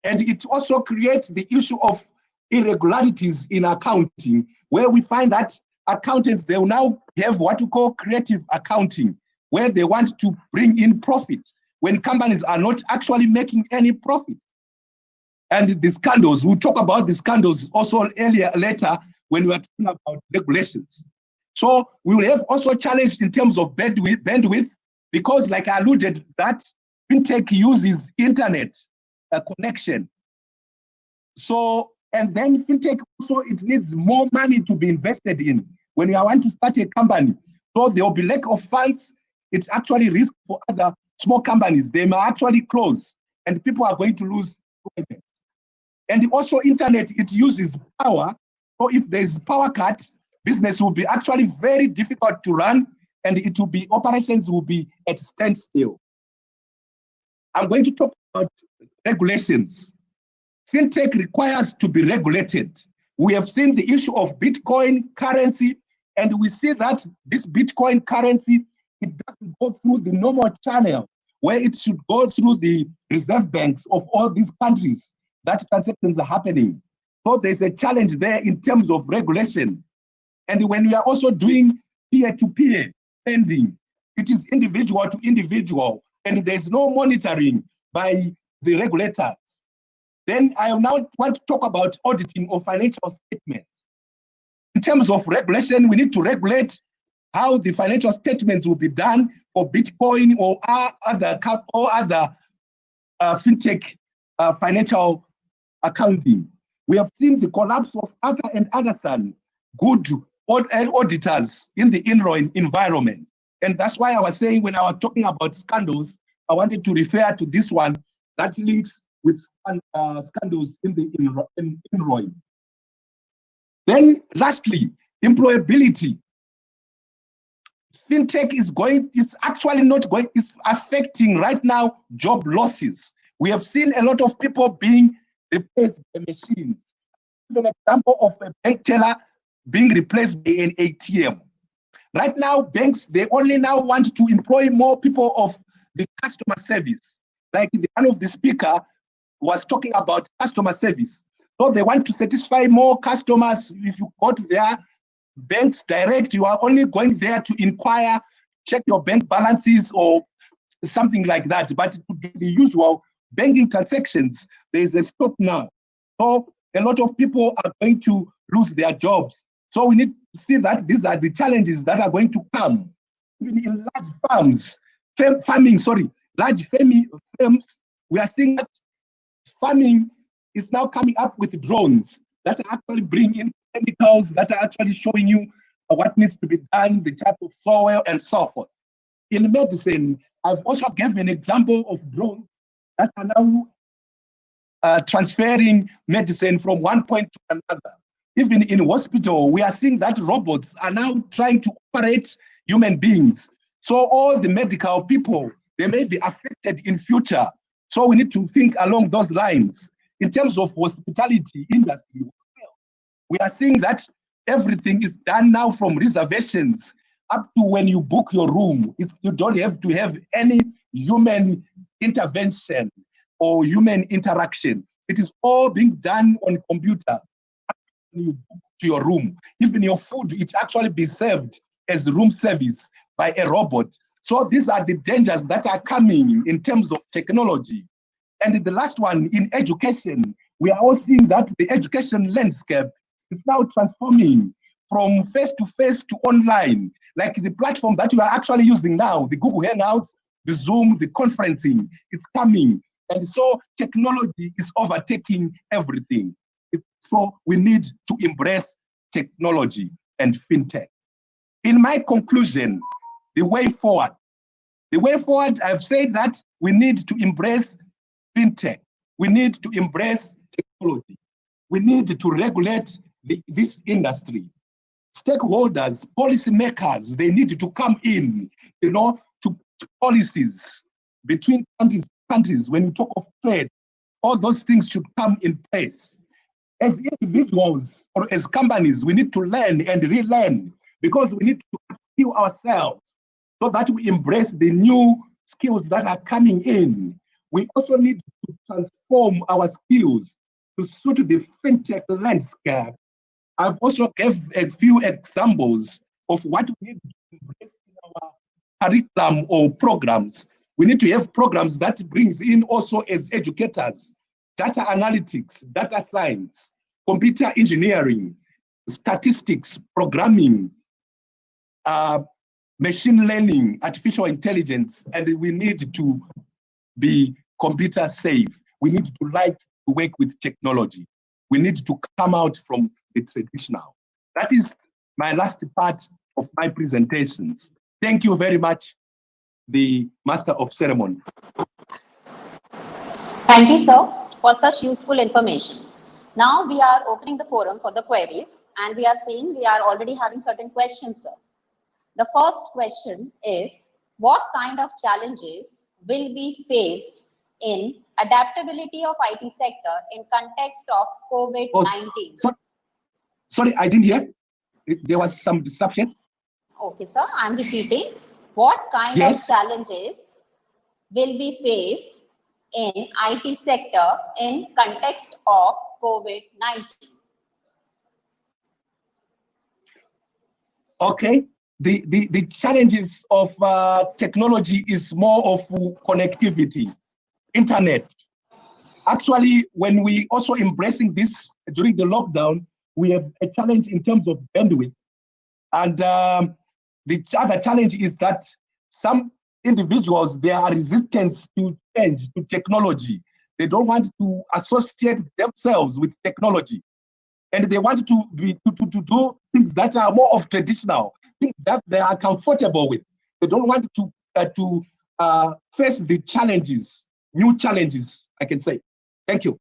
And it also creates the issue of irregularities in accounting, where we find that accountants, they will now have what we call creative accounting, where they want to bring in profit when companies are not actually making any profit. And the scandals, we'll talk about the scandals also later when we are talking about regulations. So we will have also challenged in terms of bandwidth, because like I alluded that fintech uses internet connection. So, and then fintech also, it needs more money to be invested in when you want to start a company. So there will be lack of funds. It's actually risk for other small companies. They may actually close and people are going to lose employment. And also internet, it uses power. So if there's power cut, business will be actually very difficult to run, and it will be, operations will be at standstill. I'm going to talk about regulations. Fintech requires to be regulated. We have seen the issue of Bitcoin currency, and we see that this Bitcoin currency, it doesn't go through the normal channel where it should go through the reserve banks of all these countries that transactions are happening. So there's a challenge there in terms of regulation. And when we are also doing peer-to-peer lending, it is individual to individual, and there's no monitoring by the regulators. Then I now want to talk about auditing of financial statements. In terms of regulation, we need to regulate how the financial statements will be done for Bitcoin or other fintech financial accounting. We have seen the collapse of Arthur and Anderson, good auditors in the Enron environment. And that's why I was saying when I was talking about scandals, I wanted to refer to this one that links with scandals in the Enron. Then lastly, employability. Fintech is it's actually not going, it's affecting right now job losses. We have seen a lot of people being replaced by machines. An example of a bank teller being replaced by an ATM. Right now, banks, they only now want to employ more people of the customer service. Like one of the speaker was talking about customer service. So they want to satisfy more customers. If you go to their banks direct, you are only going there to inquire, check your bank balances or something like that. But to do the usual banking transactions, there is a stop now. So a lot of people are going to lose their jobs. So we need to see that these are the challenges that are going to come. Even in large farms, large farms, we are seeing that farming is now coming up with drones that are actually bringing in chemicals that are actually showing you what needs to be done, the type of soil, and so forth. In medicine, I've also given an example of drones that are now transferring medicine from one point to another. Even in hospital, we are seeing that robots are now trying to operate human beings. So all the medical people, they may be affected in future. So we need to think along those lines. In terms of hospitality industry, we are seeing that everything is done now from reservations up to when you book your room. You don't have to have any human intervention or human interaction. It is all being done on computer. When you book to your room, even your food, it actually be served as room service by a robot. So these are the dangers that are coming in terms of technology. And the last one, in education, we are all seeing that the education landscape is now transforming from face-to-face to online, like the platform that you are actually using now, the Google Hangouts, the Zoom, the conferencing is coming. And so technology is overtaking everything. So we need to embrace technology and fintech. In my conclusion, the way forward, I've said that we need to embrace fintech. We need to embrace technology. We need to regulate this industry. Stakeholders, policymakers, they need to come in, to policies between countries. When you talk of trade, all those things should come in place. As individuals or as companies, we need to learn and relearn, because we need to skill ourselves so that we embrace the new skills that are coming in. We also need to transform our skills to suit the fintech landscape. I've also gave a few examples of what we need to embrace in our curriculum or programs. We need to have programs that brings in also as educators, data analytics, data science, computer engineering, statistics, programming, machine learning, artificial intelligence, and we need to be computer safe. We need to like to work with technology. We need to come out from the traditional. That is my last part of my presentations. Thank you very much, the Master of Ceremony. Thank you, sir, for such useful information. Now we are opening the forum for the queries, and we are seeing we are already having certain questions, sir. The first question is, what kind of challenges will be faced in adaptability of IT sector in context of COVID-19? Sorry, I didn't hear. There was some disruption. Okay, sir, I'm repeating. What kind of challenges will be faced in IT sector in context of COVID-19? Okay. The challenges of technology is more of connectivity, internet. Actually, when we also embracing this during the lockdown, we have a challenge in terms of bandwidth. And the other challenge is that some individuals, they are resistant to change, to technology. They don't want to associate themselves with technology. And they want to do things that are more of traditional, things that they are comfortable with. They don't want to face the challenges, new challenges, I can say. Thank you.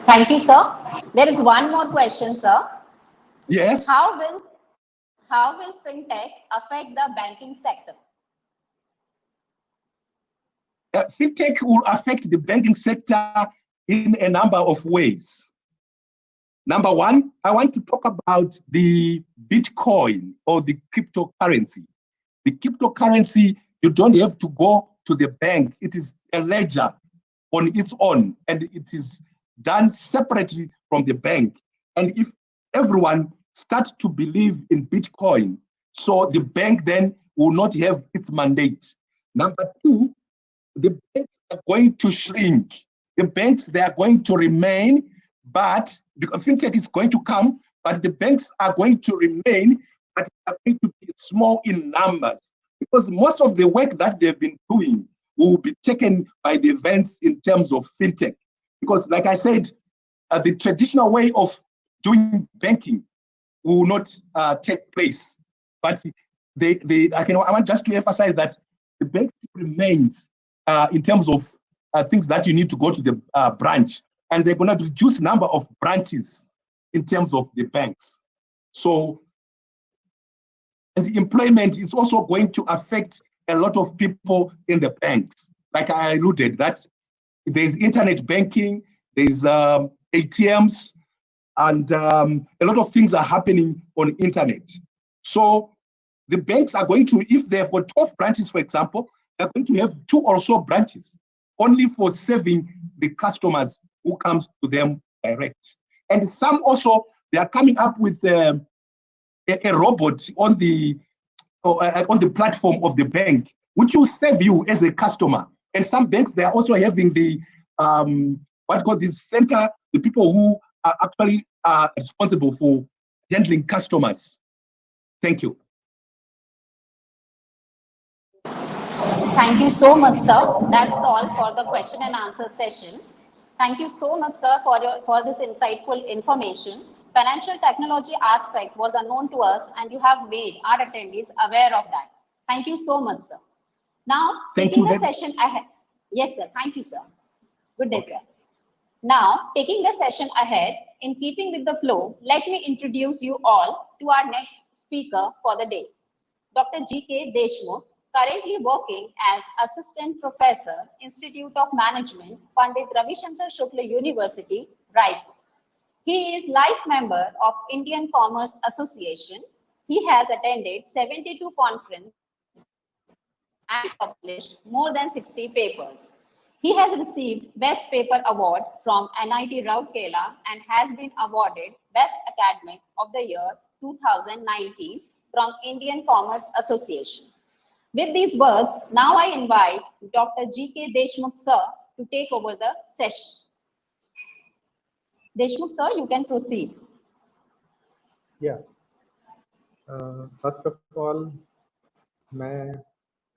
Thank you, sir. There is one more question, sir. Yes. How will fintech affect the banking sector? Fintech will affect the banking sector in a number of ways. Number one, I want to talk about the Bitcoin or the cryptocurrency. The cryptocurrency, you don't have to go to the bank. It is a ledger on its own, and it is done separately from the bank. And if everyone starts to believe in Bitcoin, so the bank then will not have its mandate. Number two, the banks are going to shrink. The banks, they are going to remain, but the fintech is going to come, but the banks are going to remain, but they are going to be small in numbers, because most of the work that they've been doing will be taken by the events in terms of fintech. Because like I said, the traditional way of doing banking will not take place. But I want just to emphasize that the bank remains in terms of things that you need to go to the branch. and they're going to reduce number of branches in terms of the banks. So, and employment is also going to affect a lot of people in the banks. Like I alluded that there's internet banking, there's ATMs, and a lot of things are happening on internet. So the banks are going to, if they've got 12 branches, for example, they're going to have 2 or so branches only for serving the customers who comes to them direct. And some also, they are coming up with a robot on the platform of the bank, which will serve you as a customer. And some banks, they are also having the what called this center, the people who are actually responsible for handling customers. Thank you. Thank you so much, sir. That's all for the question and answer session. Thank you so much, sir, for this insightful information. Financial technology aspect was unknown to us, and you have made our attendees aware of that. Thank you so much, sir. Now, taking the session ahead. Yes, sir. Thank you, sir. Good day, sir. Now, taking the session ahead, in keeping with the flow, let me introduce you all to our next speaker for the day. Dr. G.K. Deshmukh, currently working as Assistant Professor, Institute of Management, Pandit Ravi Shankar Shukla University, Raipur. He is life member of Indian Commerce Association. He has attended 72 conferences and published more than 60 papers. He has received Best Paper Award from NIT Rourkela and has been awarded Best Academic of the Year 2019 from Indian Commerce Association. With these words, now I invite Dr. G.K. Deshmukh, sir, to take over the session. Deshmukh, sir, you can proceed. Yeah. First of all, मैं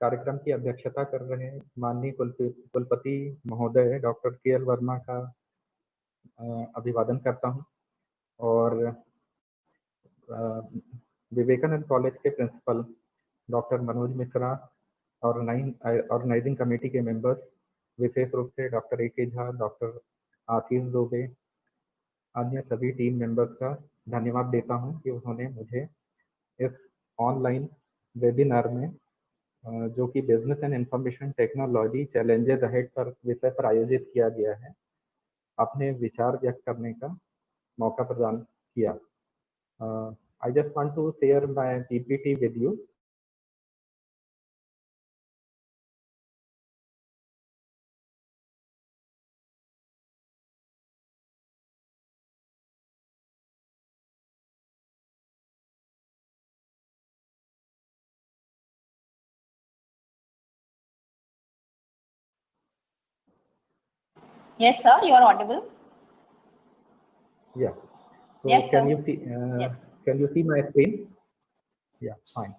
कार्यक्रम की अध्यक्षता कर रहे माननीय कुलपति महोदय doctor KL. Verma का अभिवादन करता हूं और विवेकानंद कॉलेज के प्रिंसिपल डॉक्टर मनोज मिश्रा और ऑर्गेनाइजिंग कमेटी के मेंबर्स, विशेष रूप से डॉक्टर ए.के. झा, डॉक्टर आशीष दुबे, अन्य सभी टीम मेंबर्स का धन्यवाद देता हूं कि उन्होंने मुझे इस ऑनलाइन वेबिनार में जो कि business and information technology challenges ahead पर विषय पर आयोजित किया गया है, अपने विचार व्यक्त करने का मौका प्रदान किया। I just want to share my PPT with you. Yes, sir, you are audible. Yeah. So yes, can sir. you see? Yes. Can you see my screen? Yeah, fine.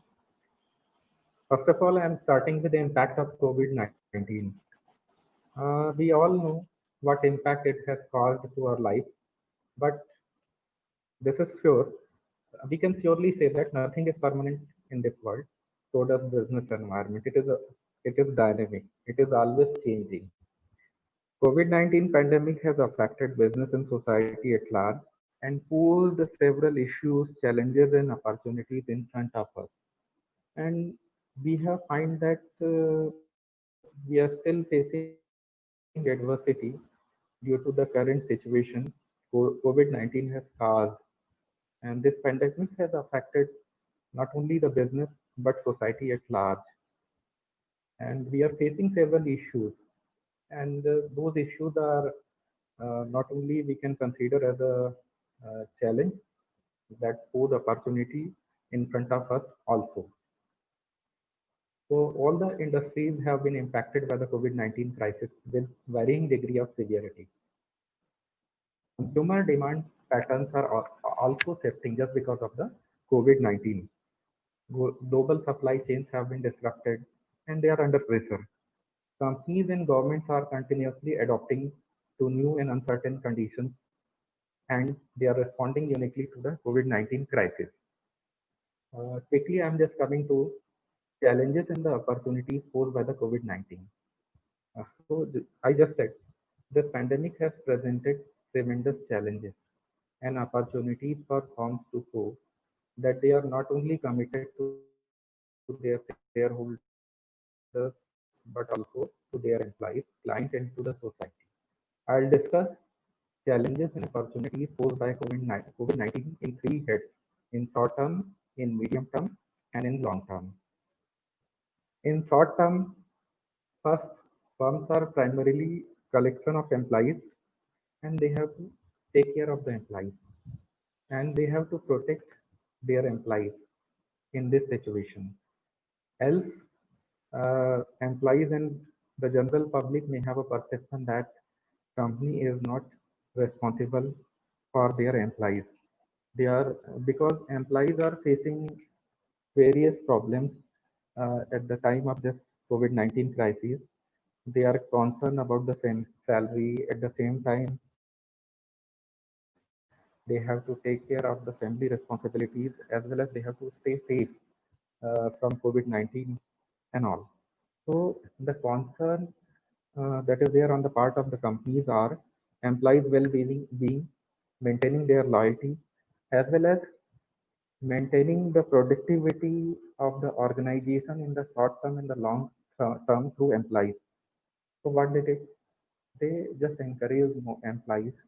First of all, I am starting with the impact of COVID-19. We all know what impact it has caused to our life, but this is sure. We can surely say that nothing is permanent in this world. So does business environment. It is dynamic. It is always changing. COVID-19 pandemic has affected business and society at large and posed several issues, challenges, and opportunities in front of us. And we have find that we are still facing adversity due to the current situation COVID-19 has caused. And this pandemic has affected not only the business but society at large. And we are facing several issues. And those issues are not only we can consider as a challenge that pose opportunity in front of us also. So all the industries have been impacted by the COVID-19 crisis with varying degree of severity. Consumer demand patterns are also shifting just because of the COVID-19. Global supply chains have been disrupted and they are under pressure. Companies and governments are continuously adapting to new and uncertain conditions, and they are responding uniquely to the COVID-19 crisis. Quickly, I'm just coming to challenges and the opportunities posed by the COVID-19. So I just said The pandemic has presented tremendous challenges and opportunities for firms to show that they are not only committed to their shareholders but also to their employees, clients, and to the society. I'll discuss challenges and opportunities posed by COVID-19 in three heads: in short term, in medium term, and in long term. In short term, first, firms are primarily collection of employees and they have to take care of the employees and they have to protect their employees in this situation. Else, employees and the general public may have a perception that company is not responsible for their employees. They are because employees are facing various problems at the time of this COVID-19 crisis. They are concerned about the same salary. At the same time, they have to take care of the family responsibilities as well as they have to stay safe from COVID-19 and all. So the concern that is there on the part of the companies are employees' well-being, maintaining their loyalty, as well as maintaining the productivity of the organization in the short term and the long term through employees. So what they did, they just encourage employees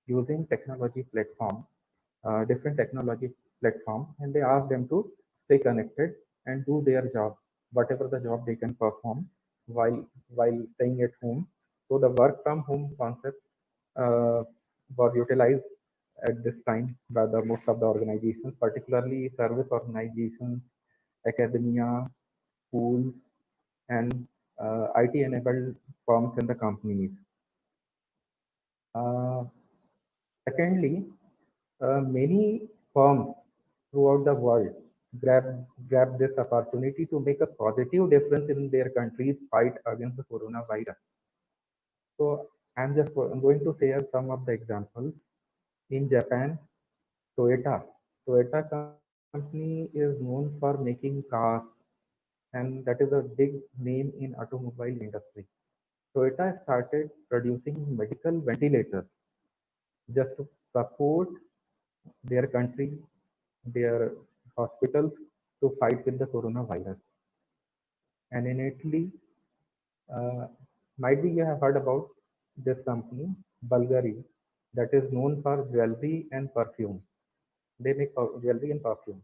using technology platform, different technology platform, and they ask them to stay connected and do their job, whatever the job they can perform while staying at home. So the work from home concept uh, was utilized at this time by the most of the organizations, particularly service organizations, academia, schools, and IT-enabled firms and the companies. Uh, Secondly, many firms throughout the world grab this opportunity to make a positive difference in their country's fight against the coronavirus. So I'm going to share some of the examples. In Japan, Toyota. Toyota company is known for making cars, and that is a big name in automobile industry. Toyota started producing medical ventilators just to support their country, their hospitals to fight with the coronavirus. And in Italy, uh, might be you have heard about this company, Bulgari, that is known for jewelry and perfume. They make jewelry and perfume.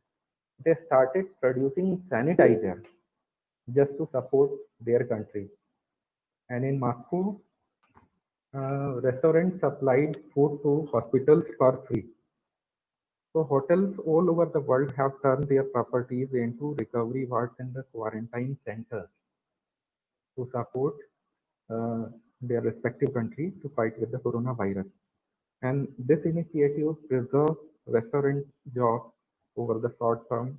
They started producing sanitizer just to support their country. And in Moscow, restaurants supplied food to hospitals for free. So hotels all over the world have turned their properties into recovery wards and the quarantine centers to support uh, their respective countries to fight with the coronavirus. And this initiative preserves restaurant jobs over the short term,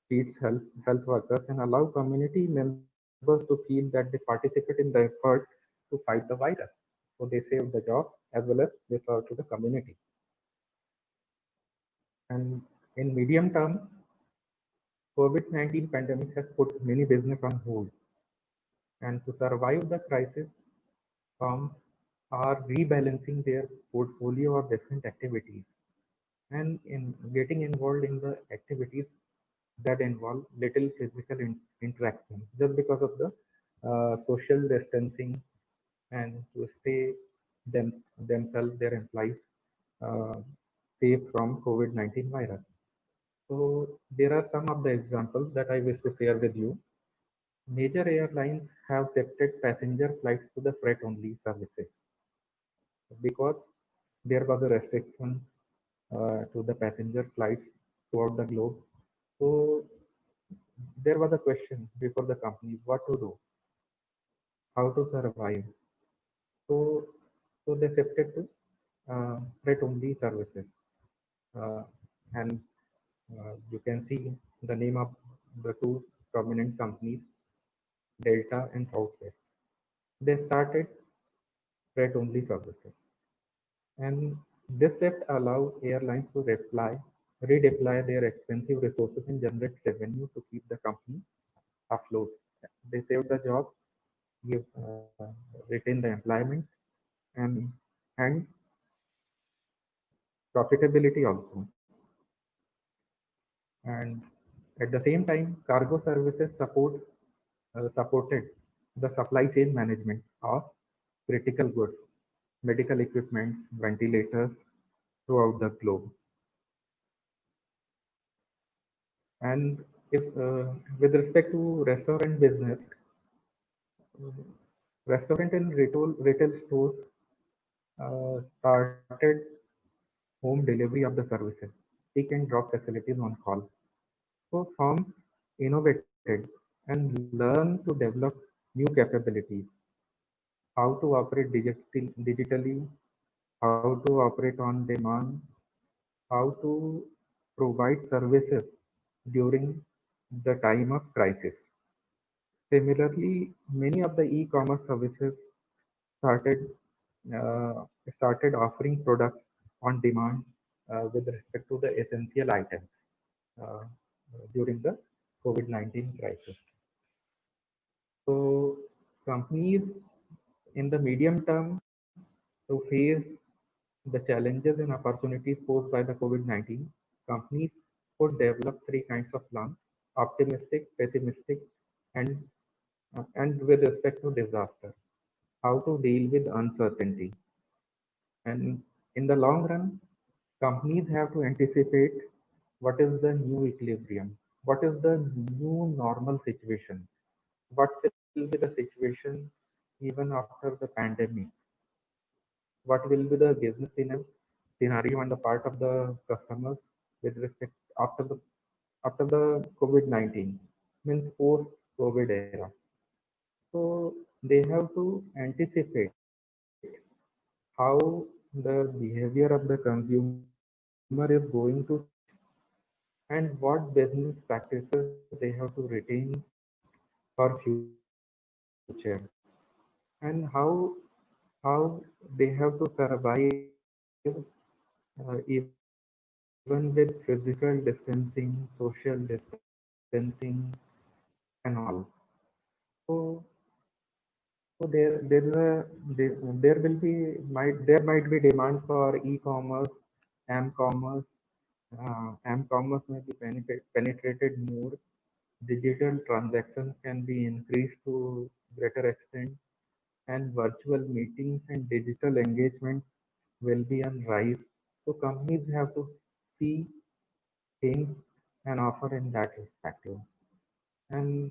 treats health workers, and allow community members to feel that they participate in the effort to fight the virus. So they save the job as well as they serve to the community. And in medium term, COVID-19 pandemic has put many business on hold. And to survive the crisis, firms are rebalancing their portfolio of different activities and in getting involved in the activities that involve little physical interaction just because of the social distancing and to stay themselves, their employees, uh, safe from COVID-19 virus. So there are some of the examples that I wish to share with you. Major airlines have shifted passenger flights to the freight-only services because there was a restrictions to the passenger flights throughout the globe. So there was a question before the companies what to do, how to survive. So, so they shifted to freight-only services, uh, and you can see the name of the two prominent companies, Delta and Southwest. They started freight-only services, and this shift allowed airlines to redeploy their expensive resources and generate revenue to keep the company afloat. They saved the job, give, retain the employment, and profitability also. And at the same time, cargo services supported the supply chain management of critical goods, medical equipment, ventilators throughout the globe. And if with respect to restaurant business, uh, restaurant and retail stores started home delivery of the services, pick and drop facilities on call. So firms innovated and learned to develop new capabilities, how to operate digitally, how to operate on demand, how to provide services during the time of crisis. Similarly, many of the e-commerce services started started offering products on demand with respect to the essential items uh, during the COVID-19 crisis. So companies in the medium term to face the challenges and opportunities posed by the COVID-19, companies could develop three kinds of plans: optimistic, pessimistic, and with respect to disaster, how to deal with uncertainty. And in the long run, companies have to anticipate what is the new equilibrium, what is the new normal situation, what will be the situation even after the pandemic, what will be the business scenario on the part of the customers with respect after the COVID-19, means post COVID era. So they have to anticipate how the behavior of the consumer is going to change and what business practices they have to retain for future, and how they have to survive even with physical distancing, social distancing, and all. So there will be might be demand for e-commerce, m-commerce. M-commerce may be penetrated more. Digital transactions can be increased to greater extent, and virtual meetings and digital engagements will be on rise. So companies have to see things and offer in that perspective. And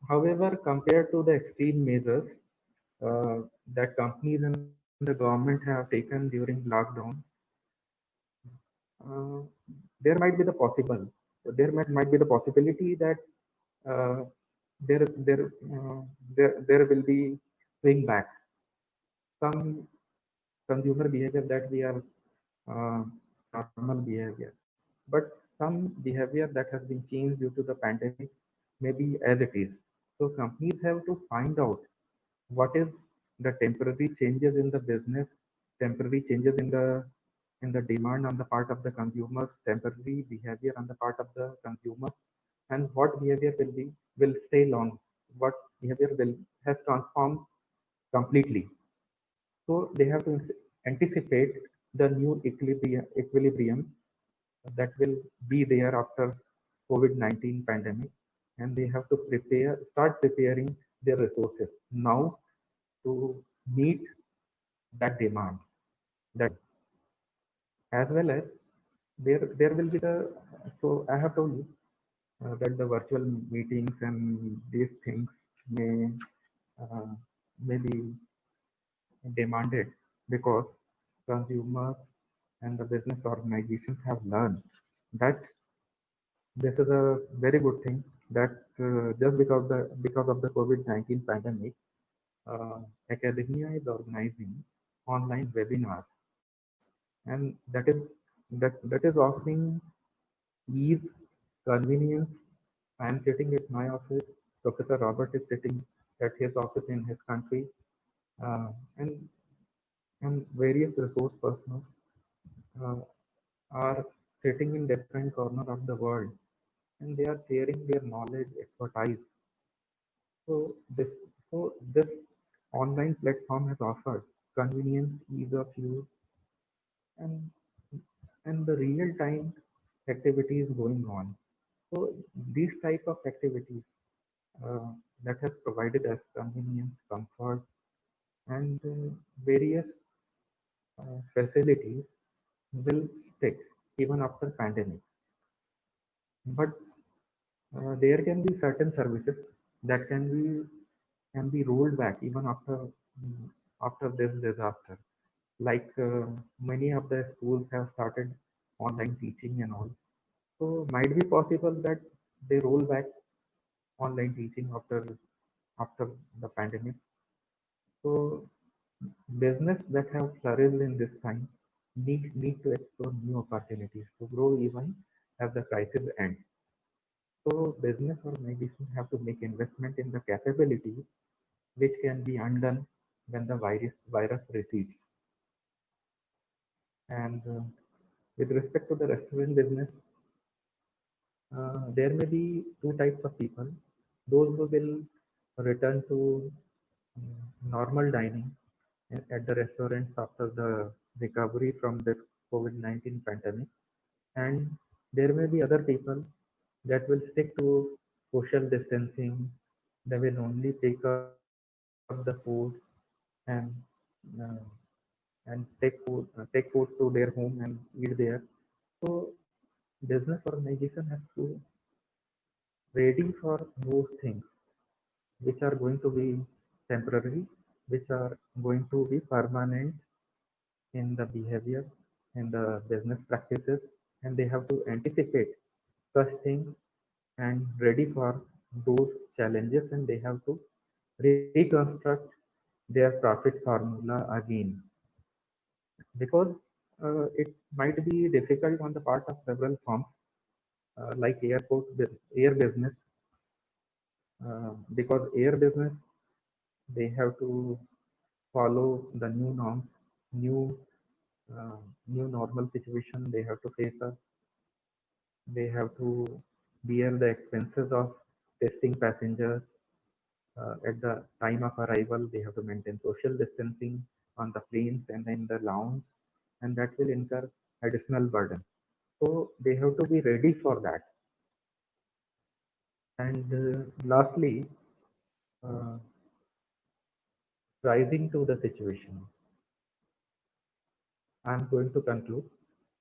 however, compared to the extreme measures uh, that companies and the government have taken during lockdown, uh, there might be the might be the possibility that uh, there there there will be swing back some consumer behavior that we are uh, normal behavior, but some behavior that has been changed due to the pandemic may be as it is. So companies have to find out what is the temporary changes in the business, temporary changes in the demand on the part of the consumers, temporary behavior on the part of the consumers, and what behavior will stay long, what behavior will has transformed completely. So they have to anticipate the new equilibrium that will be there after COVID-19 pandemic, and they have to start preparing their resources now to meet that demand. That as well as there will be the so I have told you that the virtual meetings and these things may uh, may be demanded because consumers and the business organizations have learned that this is a very good thing that just because of the COVID-19 pandemic, academia is organizing online webinars, and that is offering ease, convenience. I am sitting at my office. Professor Robert is sitting at his office in his country, uh, and various resource persons uh, are sitting in different corner of the world, and they are sharing their knowledge, expertise. So this so this online platform has offered convenience, ease of use, and the real time activities going on. So these type of activities uh, that has provided us convenience, comfort, and various facilities will stick even after pandemic. But there can be certain services that can be rolled back even after this disaster. Like many of the schools have started online teaching and all. So might be possible that they roll back online teaching after the pandemic. So business that have flourished in this time need to explore new opportunities to grow even as the crisis ends. So business organizations have to make investment in the capabilities which can be undone when the virus recedes. And with respect to the restaurant business, there may be two types of people: those who will return to normal dining at the restaurants after the recovery from the COVID-19 pandemic, and there may be other people that will stick to social distancing. They will only pick up the food and uh, take food to their home and eat there. So business organization has to ready for those things which are going to be temporary, which are going to be permanent in the behavior and the business practices, and they have to anticipate such things and ready for those challenges, and they have to reconstruct their profit formula again, because it might be difficult on the part of several firms like air business, because air business, they have to follow the new norms, new new normal situation they have to face up. They have to bear the expenses of testing passengers at the time of arrival. They have to maintain social distancing on the planes and in the lounge, and that will incur additional burden. So they have to be ready for that. And lastly, uh, rising to the situation, I'm going to conclude.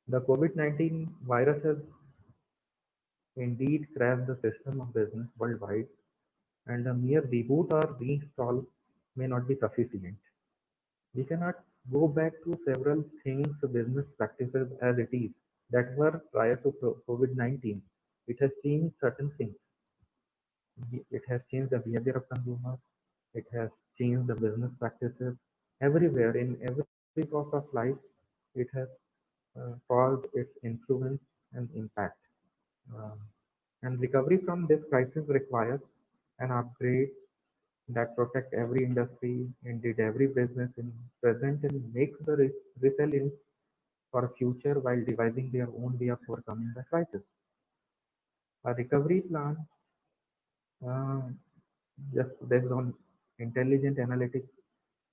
The COVID-19 virus has indeed crashed the system of business worldwide, and a mere reboot or reinstall may not be sufficient. We cannot go back to several things, business practices as it is that were prior to COVID-19. It has changed certain things. It has changed the behavior of consumers. It has changed the business practices everywhere in every walk of life. It has caused its influence and impact. Uh, and recovery from this crisis requires an upgrade that protect every industry, indeed every business in present, and makes the resilient for future while devising their own way of overcoming the crisis. A recovery plan, uh, just based on intelligent analytics,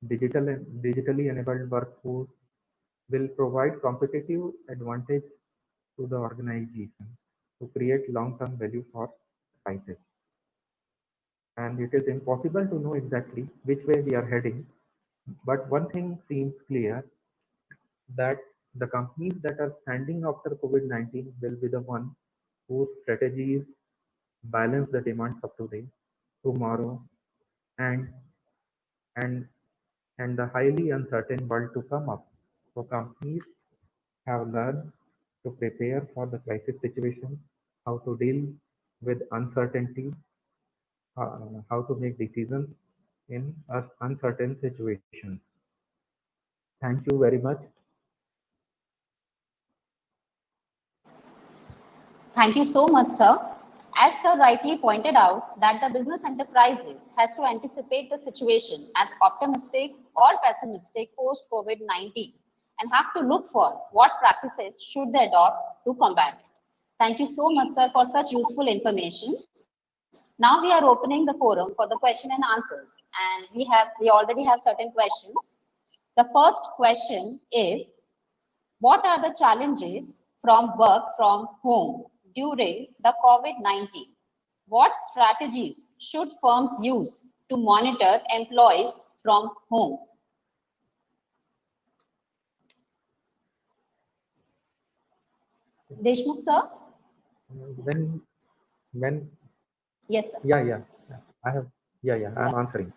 digitally enabled workforce will provide competitive advantage to the organization to create long-term value for prices. And it is impossible to know exactly which way we are heading, but one thing seems clear, that the companies that are standing after COVID-19 will be the one whose strategies balance the demands of today, tomorrow, and and and the highly uncertain world to come up. So companies have learned to prepare for the crisis situation, how to deal with uncertainty, how to make decisions in uncertain situations. Thank you very much. Thank you so much, sir. As sir rightly pointed out, that the business enterprises has to anticipate the situation as optimistic or pessimistic post COVID-19 and have to look for what practices should they adopt to combat it. Thank you so much, sir, for such useful information. Now we are opening the forum for the question and answers, and we already have certain questions. The first question is, what are the challenges from work from home during the COVID-19? What strategies should firms use to monitor employees from home? Deshmukh sir? When Yes, sir. yeah, I have I'm answering.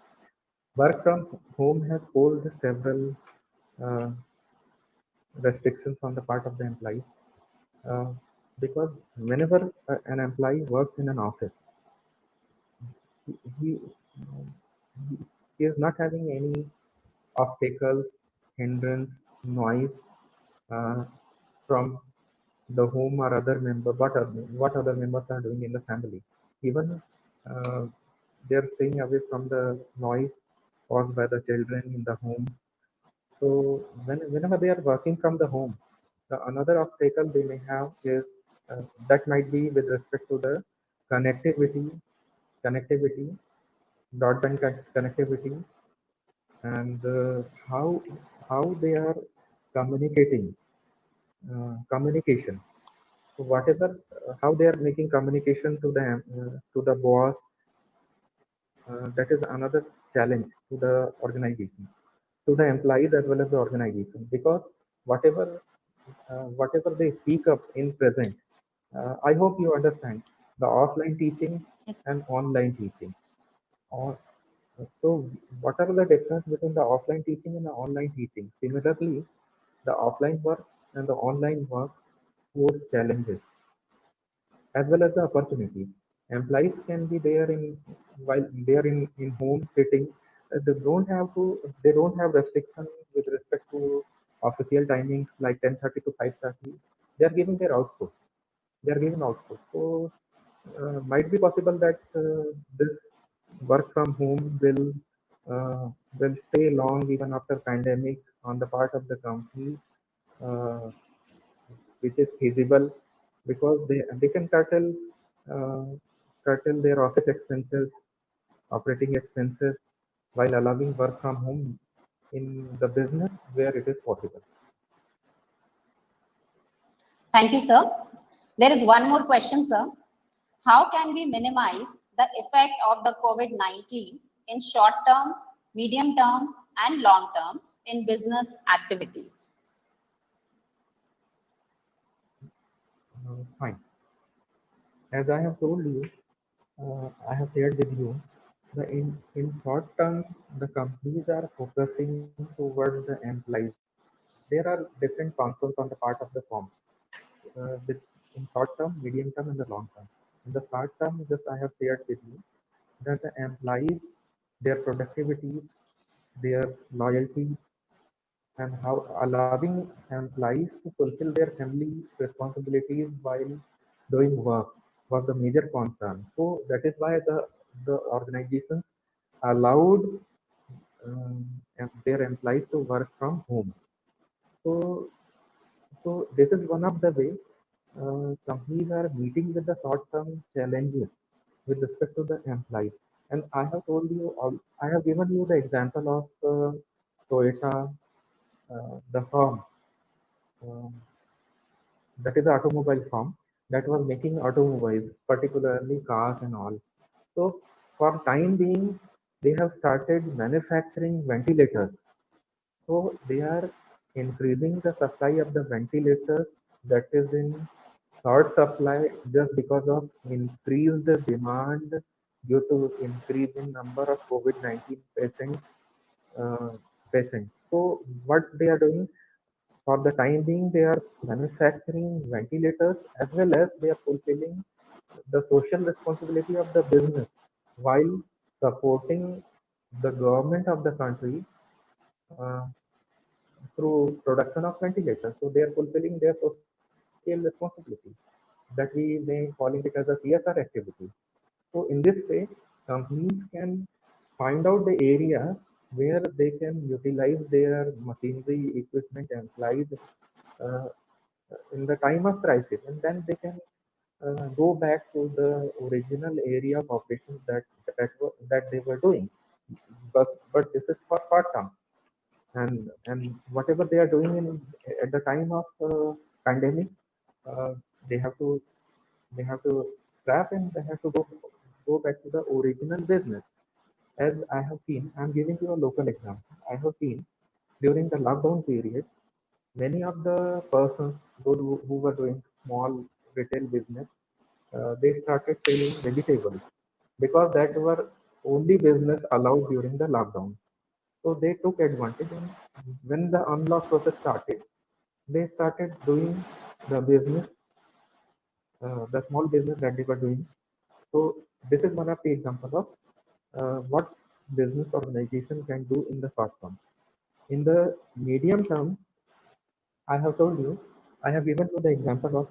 Work from home has posed several uh, restrictions on the part of the employee, uh, because whenever an employee works in an office, he, he is not having any obstacles, hindrance, noise uh, from the home or other member, what other members are doing in the family. Even they are staying away from the noise caused by the children in the home. So whenever they are working from the home, the another obstacle they may have is that might be with respect to the connectivity, broadband connectivity, and how they are communicating, communication. So whatever how they are making communication to the boss, that is another challenge to the organization, to the employees as well as the organization, because whatever whatever they speak up in present, I hope you understand the offline teaching Yes. and online teaching. Or, so what are the difference between the offline teaching and the online teaching? Similarly, the offline work and the online work pose challenges as well as the opportunities. Employees can be there in while they are in home sitting. They don't have restrictions with respect to official timings like 10:30 to 5:30. They are giving their output. They are giving output. So might be possible that this work from home will stay long even after pandemic on the part of the company, uh, which is feasible because they can uh, curtail their office expenses, operating expenses, while allowing work from home in the business where it is possible. Thank you, sir. There is one more question, sir. How can we minimize the effect of the COVID-19 in short term, medium term, and long term in business activities? Fine. As I have told you, I have shared with you, in short term, the companies are focusing towards the employees. There are different concerns on the part of the firm, with in short term, medium term, and the long term. In the short term, just I have shared with you that the employees, their productivity, their loyalty, and how allowing employees to fulfill their family responsibilities while doing work was the major concern. So that is why the organizations allowed their employees to work from home. So this is one of the way companies are meeting with the short-term challenges with respect to the employees. And I have told you, I have given you the example of Toyota, the firm, uh, that is the automobile firm that was making automobiles, particularly cars and all. So for time being, they have started manufacturing ventilators. So they are increasing the supply of the ventilators that is in short supply just because of increased demand due to increase in number of COVID-19 uh, patients. So what they are doing for the time being, they are manufacturing ventilators as well as they are fulfilling the social responsibility of the business while supporting the government of the country uh, through production of ventilators. So they are fulfilling their social responsibility that we may calling it as a CSR activity. So in this way, companies can find out the area where they can utilize their machinery, equipment, employees uh, in the time of crisis, and then they can go back to the original area of operations that they were doing. But this is for part term. and whatever they are doing at the time of pandemic, uh, they have to scrap and they have to go back to the original business. As I have seen, I'm giving you a local example. I have seen during the lockdown period, many of the persons who were doing small retail business, they started selling vegetables because that were only business allowed during the lockdown. So they took advantage, and when the unlock process started, they started doing the business, the small business that they were doing. So this is one of the example of what business organization can do in the short term. In the medium term, I have told you, I have given you the example of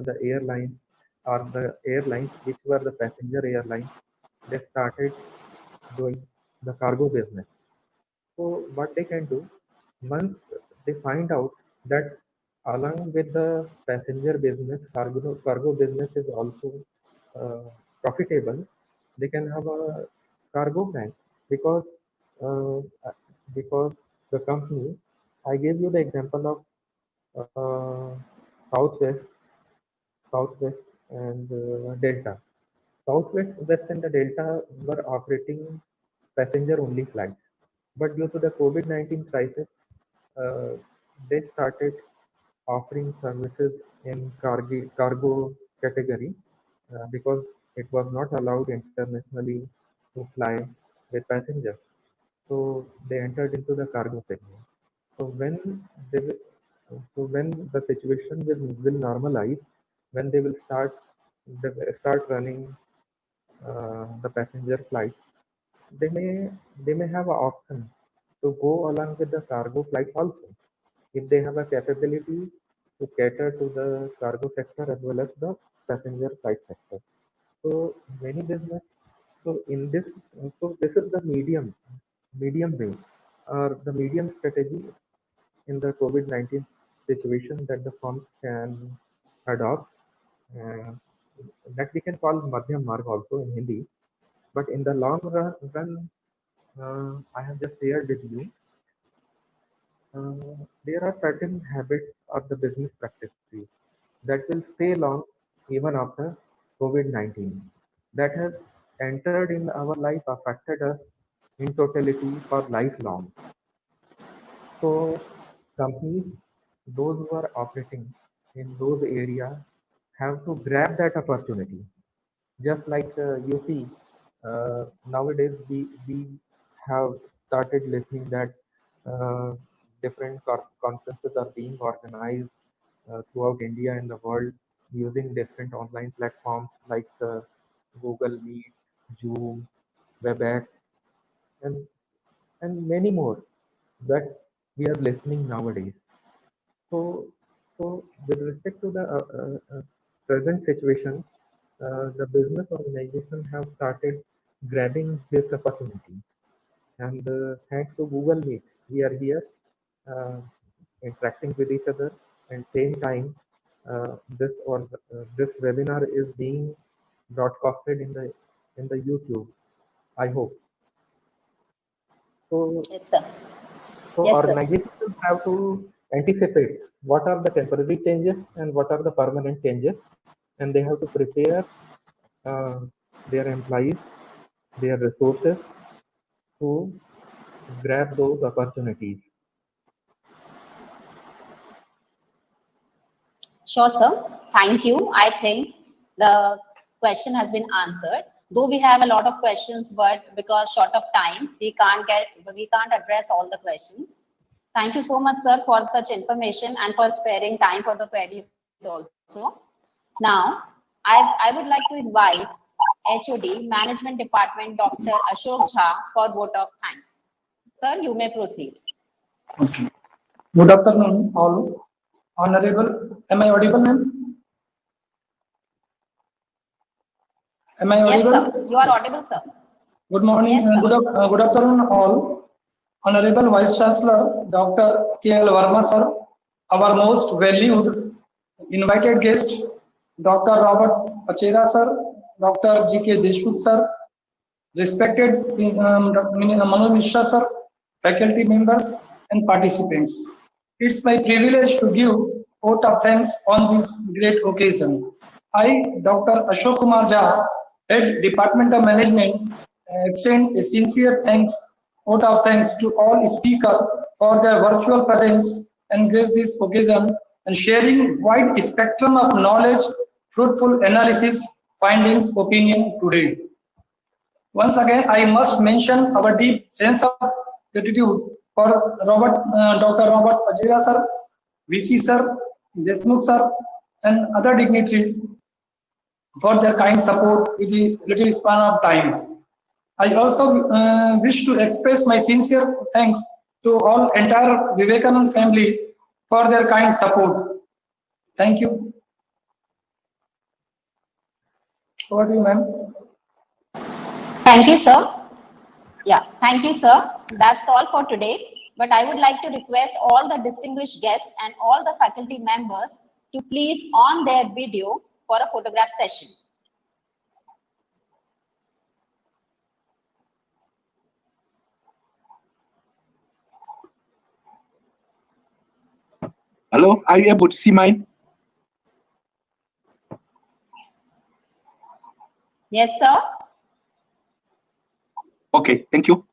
the airlines or the airlines which were the passenger airlines. They started doing the cargo business. So what they can do, once they find out that along with the passenger business, cargo business is also uh, profitable, they can have a cargo bank because uh, because the company, I gave you the example of Southwest, Southwest and Delta. Southwest, West and the Delta were operating passenger only flights. But due to the COVID-19 crisis, uh, they started offering services in cargo category because it was not allowed internationally to fly with passengers. So they entered into the cargo segment. So they will, when the situation will normalize, when they will start running the passenger flights, they may have an option to go along with the cargo flights also if they have a capability to cater to the cargo sector as well as the passenger flight sector. So many business. So in this, so this is the medium way or the medium strategy in the COVID-19 situation that the firms can adopt. Uh, that we can call Madhyam Marg also in Hindi. But in the long run I have just shared with you, there are certain habits of the business practices that will stay long even after COVID-19 that has entered in our life, affected us in totality for lifelong. So companies, those who are operating in those areas have to grab that opportunity. Just like you see, nowadays we have started listening that different conferences are being organized throughout India and the world using different online platforms like Google Meet, Zoom, WebEx, and many more that we are listening nowadays. So, so with respect to the present situation, the business organization have started grabbing this opportunity. And thanks to Google Meet, we are here uh, interacting with each other. And same time, this webinar is being broadcasted in the YouTube. I hope. So Yes, sir. So Yes, sir. organizations have to anticipate what are the temporary changes and what are the permanent changes, and they have to prepare uh, their employees, their resources to grab those opportunities. Sure, sir. Thank you. I think the question has been answered. Though we have a lot of questions, but because short of time, we can't address all the questions. Thank you so much, sir, for such information and for sparing time for the queries also. Now, I would like to invite HOD, Management Department, Dr. Ashok Jha, for vote of thanks. Sir, you may proceed. Okay. Good afternoon, all. Honorable, am I audible, ma'am? Am I Yes, audible? sir. You are audible, sir. Good morning, Yes, sir. good afternoon, all. Honorable Vice Chancellor, Dr. K.L. Verma, sir, our most valued invited guest, Dr. Robert Pachera, sir, Dr. G.K. Deshmukh, sir, respected Manoj Mishra, sir, faculty members, and participants. It's my privilege to give vote of thanks on this great occasion. I, Dr. Ashok Kumar Jha, Head Department of Management, extend a sincere vote of thanks to all speakers for their virtual presence and grace this occasion and sharing wide spectrum of knowledge, fruitful analysis, findings, opinion today. Once again, I must mention our deep sense of gratitude for Dr. Robert Pachera sir, VC sir, Deshmukh sir, and other dignitaries for their kind support with the little span of time. I also wish to express my sincere thanks to all entire Vivekanand family for their kind support. Thank you. Over to you, ma'am. Thank you, sir. Yeah, thank you, sir. That's all for today. But I would like to request all the distinguished guests and all the faculty members to please on their video for a photograph session. Hello, are you able to see mine? Yes, sir. Okay, thank you.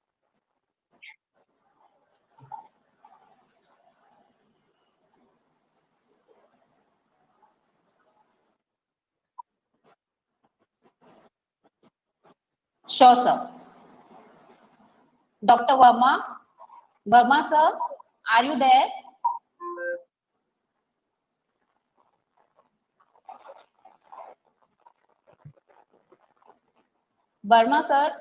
Sure, sir. Dr. Verma, sir, are you there? Verma, sir,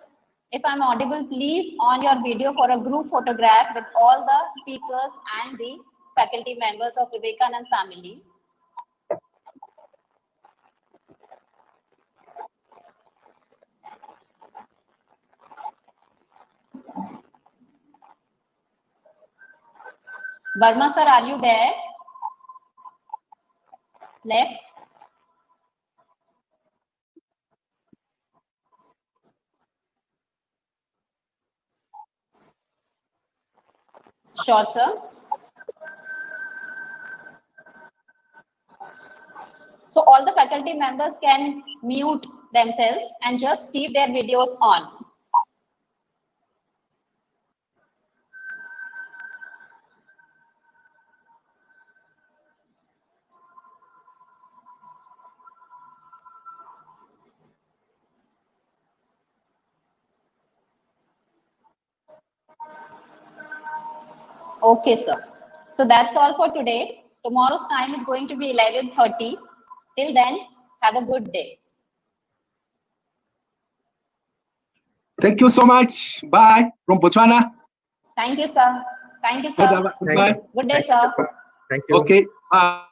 if I'm audible, please on your video for a group photograph with all the speakers and the faculty members of Vivekanand family. Verma, sir, are you there? Left. Sure, sir. So all the faculty members can mute themselves and just keep their videos on. Okay, sir. So that's all for today. Tomorrow's time is going to be 11:30. Till then, have a good day. Thank you so much. Bye from Botswana. Thank you, sir. Thank you, sir. Bye. Good day, sir. Thank you. Okay. Bye.